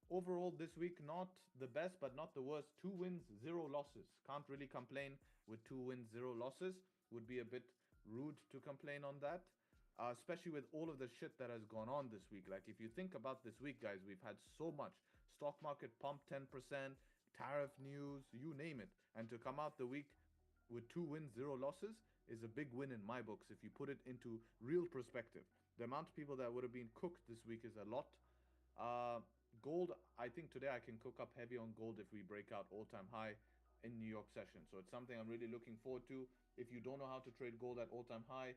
Overall, this week, not the best, but not the worst. 2 wins, 0 losses. Can't really complain with 2 wins, 0 losses. Would be a bit rude to complain on that. Especially with all of the shit that has gone on this week. Like, if you think about this week, guys, we've had so much. Stock market pump 10%, tariff news, you name it. And to come out the week with 2 wins, 0 losses is a big win in my books if you put it into real perspective. The amount of people that would have been cooked this week is a lot. Gold, I think today I can cook up heavy on gold if we break out all-time high in New York session. So it's something I'm really looking forward to. If you don't know how to trade gold at all-time high,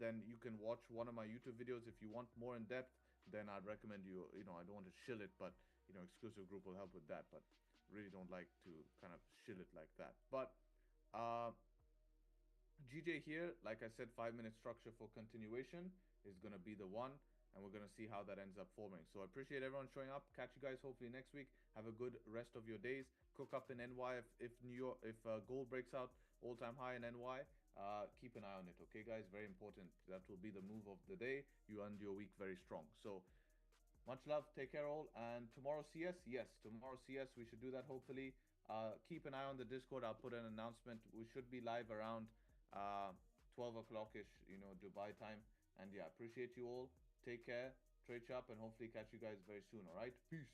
then you can watch one of my YouTube videos. If you want more in depth, then I'd recommend you, I don't want to shill it, but, exclusive group will help with that. But really don't like to kind of shill it like that. But GJ here, like I said, 5-minute structure for continuation is going to be the one. And we're going to see how that ends up forming. So I appreciate everyone showing up. Catch you guys hopefully next week. Have a good rest of your days. Cook up in NY if New York, if gold breaks out all-time high in NY. Keep an eye on it, okay, guys? Very important. That will be the move of the day. You end your week very strong. So much love. Take care, all. And tomorrow CS, yes, tomorrow CS. We should do that hopefully. Keep an eye on the Discord. I'll put an announcement. We should be live around 12 o'clock-ish, Dubai time. And yeah, appreciate you all. Take care, trade sharp, and hopefully catch you guys very soon, all right? Peace.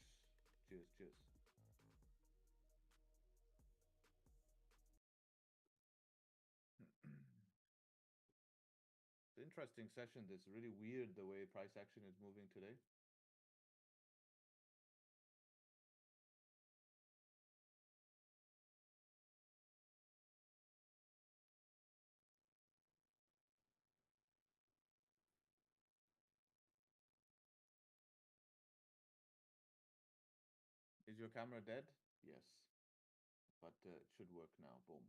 Cheers, cheers. It's an interesting session. This really weird the way price action is moving today. Is your camera dead? Yes. But it should work now. Boom.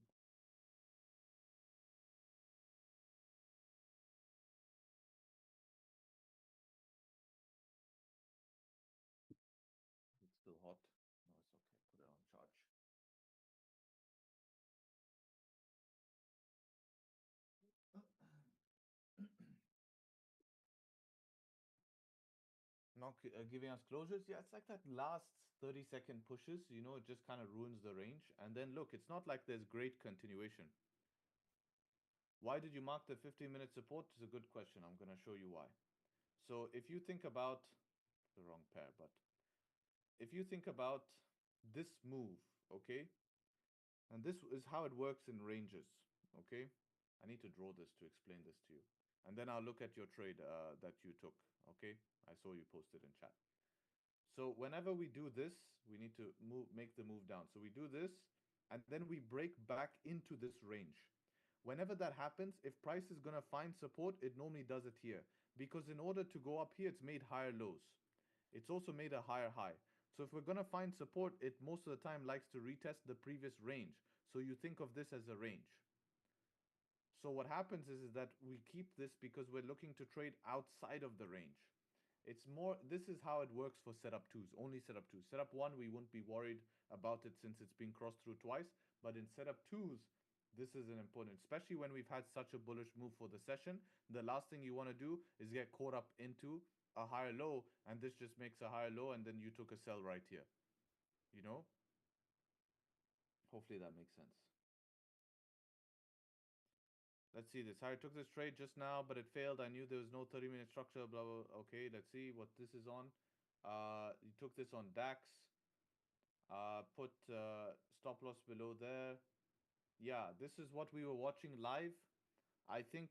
It's still hot. No, it's okay. Put it on charge. not giving us closures. Yeah, it's like that last 30-second pushes, you know, it just kind of ruins the range. And then look, it's not like there's great continuation. Why did you mark the 15-minute support? It's a good question. I'm going to show you why. So if you think about the wrong pair, but if you think about this move, okay, and this is how it works in ranges, okay. I need to draw this to explain this to you, and then I'll look at your trade that you took, okay. I saw you posted in chat. So whenever we do this, we need to make the move down. So we do this, and then we break back into this range. Whenever that happens, if price is going to find support, it normally does it here. Because in order to go up here, it's made higher lows. It's also made a higher high. So if we're going to find support, it most of the time likes to retest the previous range. So you think of this as a range. So what happens is that we keep this because we're looking to trade outside of the range. It's more, this is how it works for setup 2s, only setup 2s. Setup 1, we wouldn't be worried about it since it's been crossed through twice. But in setup 2s, this is an important, especially when we've had such a bullish move for the session. The last thing you want to do is get caught up into a higher low, and this just makes a higher low, and then you took a sell right here. You know? Hopefully that makes sense. Let's see this. I took this trade just now, but it failed. I knew there was no 30-minute structure, blah, blah. Okay, let's see what this is on. You took this on DAX. Put stop loss below there. Yeah, this is what we were watching live. I think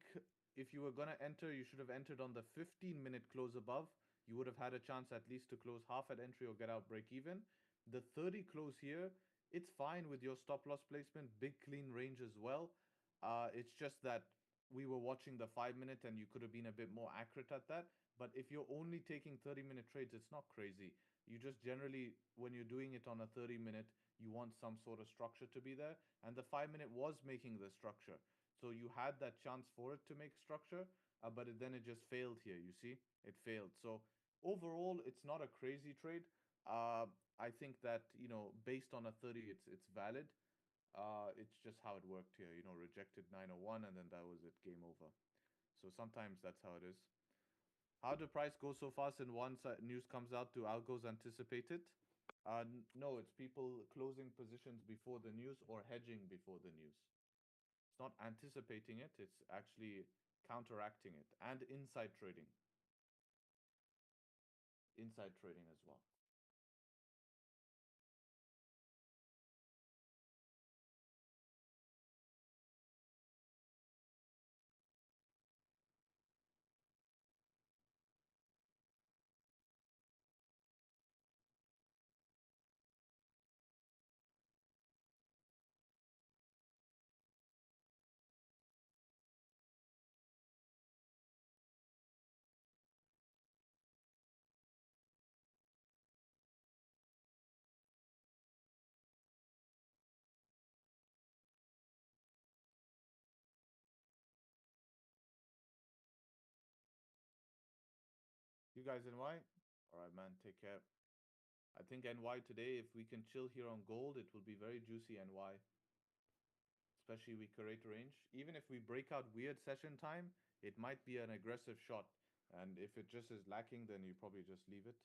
if you were going to enter, you should have entered on the 15-minute close above. You would have had a chance at least to close half at entry or get out break even. The 30 close here, it's fine with your stop loss placement. Big clean range as well. It's just that we were watching the 5-minute and you could have been a bit more accurate at that. But if you're only taking 30-minute trades, it's not crazy. You just generally, when you're doing it on a 30-minute, you want some sort of structure to be there. And the 5-minute was making the structure. So you had that chance for it to make structure, but then it just failed here. You see, it failed. So overall, it's not a crazy trade. I think that, you know, based on a 30, it's valid. It's just how it worked here. You know, rejected 901, and then that was it. Game over. So sometimes that's how it is. How do price go so fast and once news comes out, do algos anticipate it? No, it's people closing positions before the news or hedging before the news. It's not anticipating it, it's actually counteracting it. And inside trading. Inside trading as well. You guys NY? Alright, man, take care. I think NY today, if we can chill here on gold, it will be very juicy NY. Especially we create range. Even if we break out weird session time, it might be an aggressive shot. And if it just is lacking, then you probably just leave it.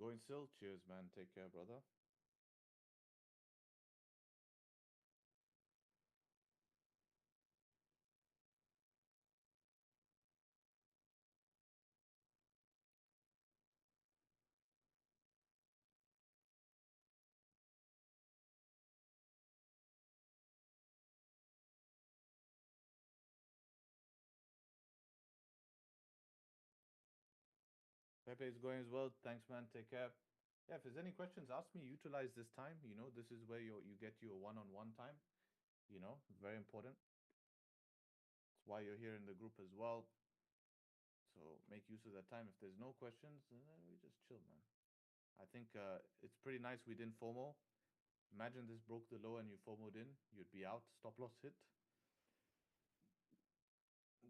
Going still. Cheers, man. Take care, brother. Pepe is going as well. Thanks, man. Take care. Yeah, if there's any questions, ask me. Utilize this time. You know, this is where you get your one-on-one time. You know, very important. That's why you're here in the group as well. So make use of that time. If there's no questions, then we just chill, man. I think it's pretty nice we didn't FOMO. Imagine this broke the low and you FOMO'd in. You'd be out. Stop loss hit.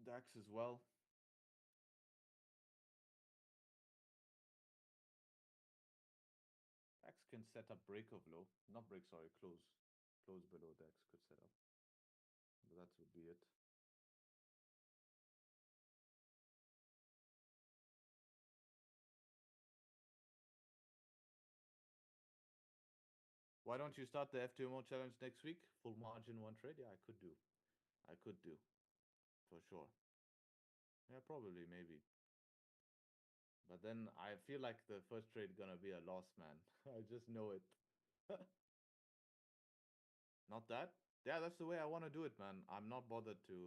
DAX as well. DAX can set up break of low. Not break, sorry, close. Close below DAX could set up. But that would be it. Why don't you start the FTMO challenge next week? Full margin, one trade? Yeah, I could do. I could do. For sure. Yeah, probably, maybe. But then I feel like the first trade gonna be a loss, man. I just know it. Not that? Yeah, that's the way I want to do it, man. I'm not bothered to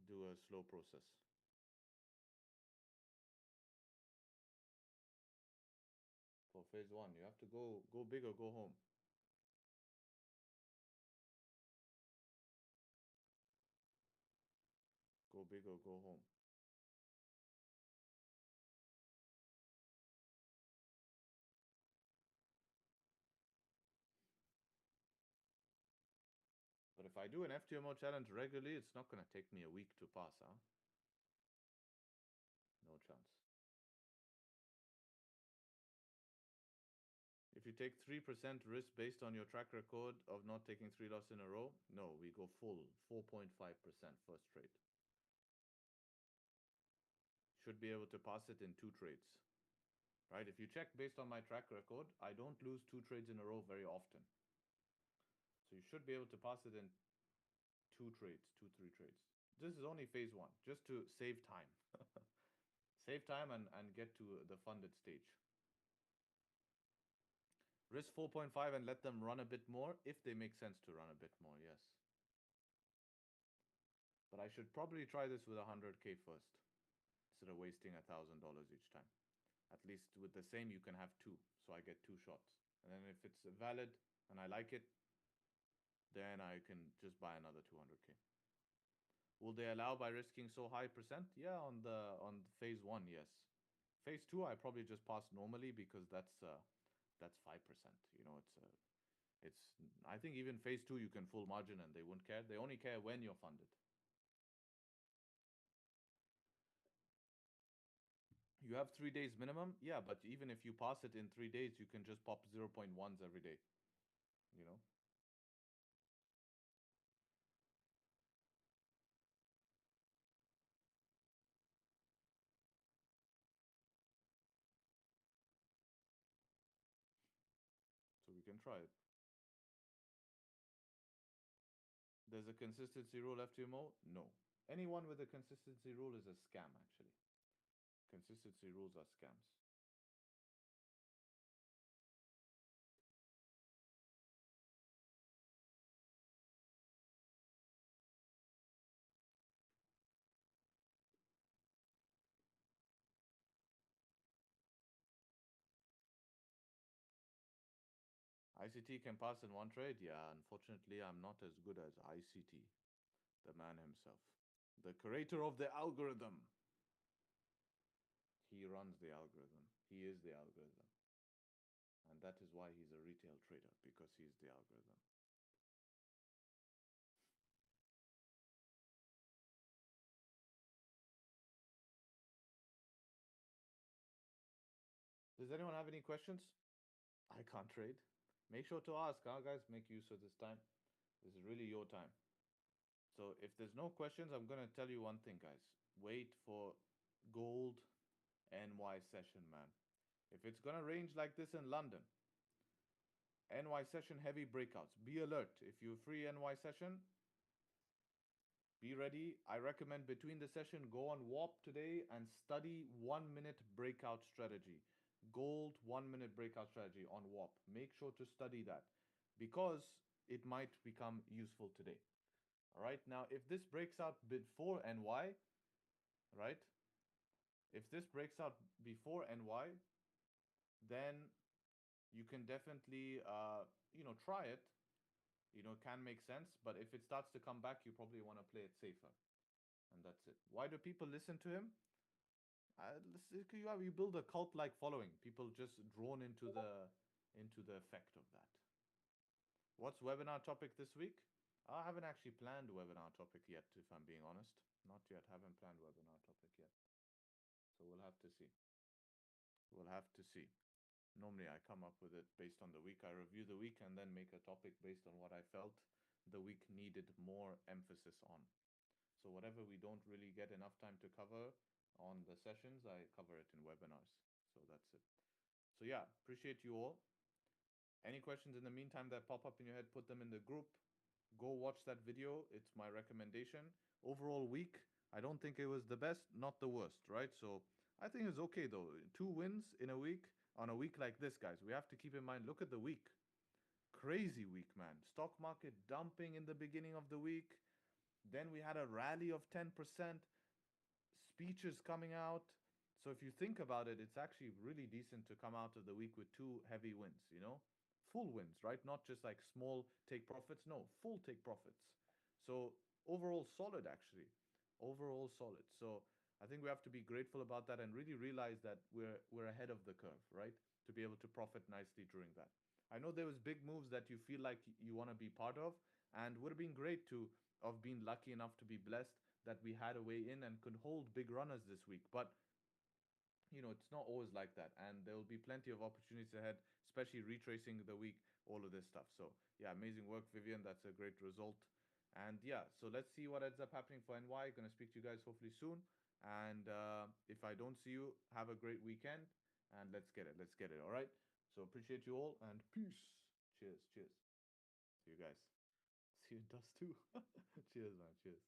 do a slow process. For phase one, you have to go big or go home. Go big or go home. But if I do an FTMO challenge regularly, it's not going to take me a week to pass, huh? No chance. If you take 3% risk based on your track record of not taking 3 losses in a row, no, we go full 4.5% first trade. Should be able to pass it in 2 trades. Right? If you check based on my track record, I don't lose 2 trades in a row very often. So you should be able to pass it in 2 trades, 2-3 trades. This is only phase one, just to save time. Save time and get to the funded stage. Risk 4.5 and let them run a bit more if they make sense to run a bit more, yes. But I should probably try this with 100K first, instead of wasting $1,000 each time. At least with the same, you can have 2, so I get 2 shots. And then if it's valid and I like it, then I can just buy another 200K. Will they allow by risking so high percent? Yeah, on phase one, yes. Phase two, I probably just pass normally because that's 5%. You know, it's. I think even phase two you can full margin and they won't care. They only care when you're funded. You have 3 days minimum, yeah, but even if you pass it in 3 days, you can just pop 0.1s every day. You know. So we can try it. There's a consistency rule FTMO? No. Anyone with a consistency rule is a scam, actually. Consistency rules are scams. ICT can pass in one trade? Yeah, unfortunately, I'm not as good as ICT, the man himself. The creator of the algorithm. He runs the algorithm. He is the algorithm. And that is why he's a retail trader, because he's the algorithm. Does anyone have any questions? I can't trade. Make sure to ask, huh, guys? Make use of this time. This is really your time. So if there's no questions, I'm going to tell you one thing, guys. Wait for gold NY session, man. If it's going to range like this in London, NY session heavy breakouts. Be alert. If you're free NY session, be ready. I recommend between the session, go on WAP today and study 1 minute breakout strategy. Gold 1 minute breakout strategy on WAP. Make sure to study that because it might become useful today. All right. Now, if this breaks out before NY, right? If this breaks out before NY, then you can definitely try it. Can make sense. But if it starts to come back, you probably want to play it safer, and that's it. Why do people listen to him? You build a cult-like following. People just drawn into the effect of that. What's webinar topic this week? I haven't actually planned webinar topic yet, if I'm being honest. Not yet. Haven't planned webinar topic yet. So we'll have to see. We'll have to see. Normally I come up with it based on the week. I review the week and then make a topic based on what I felt the week needed more emphasis on. So whatever we don't really get enough time to cover on the sessions, I cover it in webinars. So that's it. So yeah, appreciate you all. Any questions in the meantime that pop up in your head, put them in the group. Go watch that video. It's my recommendation. Overall week, I don't think it was the best, not the worst, right? So I think it's okay though. 2 wins in a week, on a week like this, guys. We have to keep in mind, look at the week. Crazy week, man. Stock market dumping in the beginning of the week. Then we had a rally of 10%. Speeches coming out. So if you think about it, it's actually really decent to come out of the week with 2 heavy wins, full wins, right? Not just like small take profits. No, full take profits. So overall solid, actually. Overall solid. So I think we have to be grateful about that and really realize that we're ahead of the curve, right? To be able to profit nicely during that. I know there was big moves that you feel like you want to be part of, and would have been great to of being lucky enough to be blessed that we had a way in and could hold big runners this week. But it's not always like that. And there will be plenty of opportunities ahead, especially retracing the week, all of this stuff. So, yeah, amazing work, Vivian. That's a great result. And yeah, so let's see what ends up happening for NY. Going to speak to you guys hopefully soon. And if I don't see you, have a great weekend. And let's get it. Let's get it. All right. So, appreciate you all and peace. Cheers. Cheers. See you guys. See you in dust too. Cheers, man. Cheers.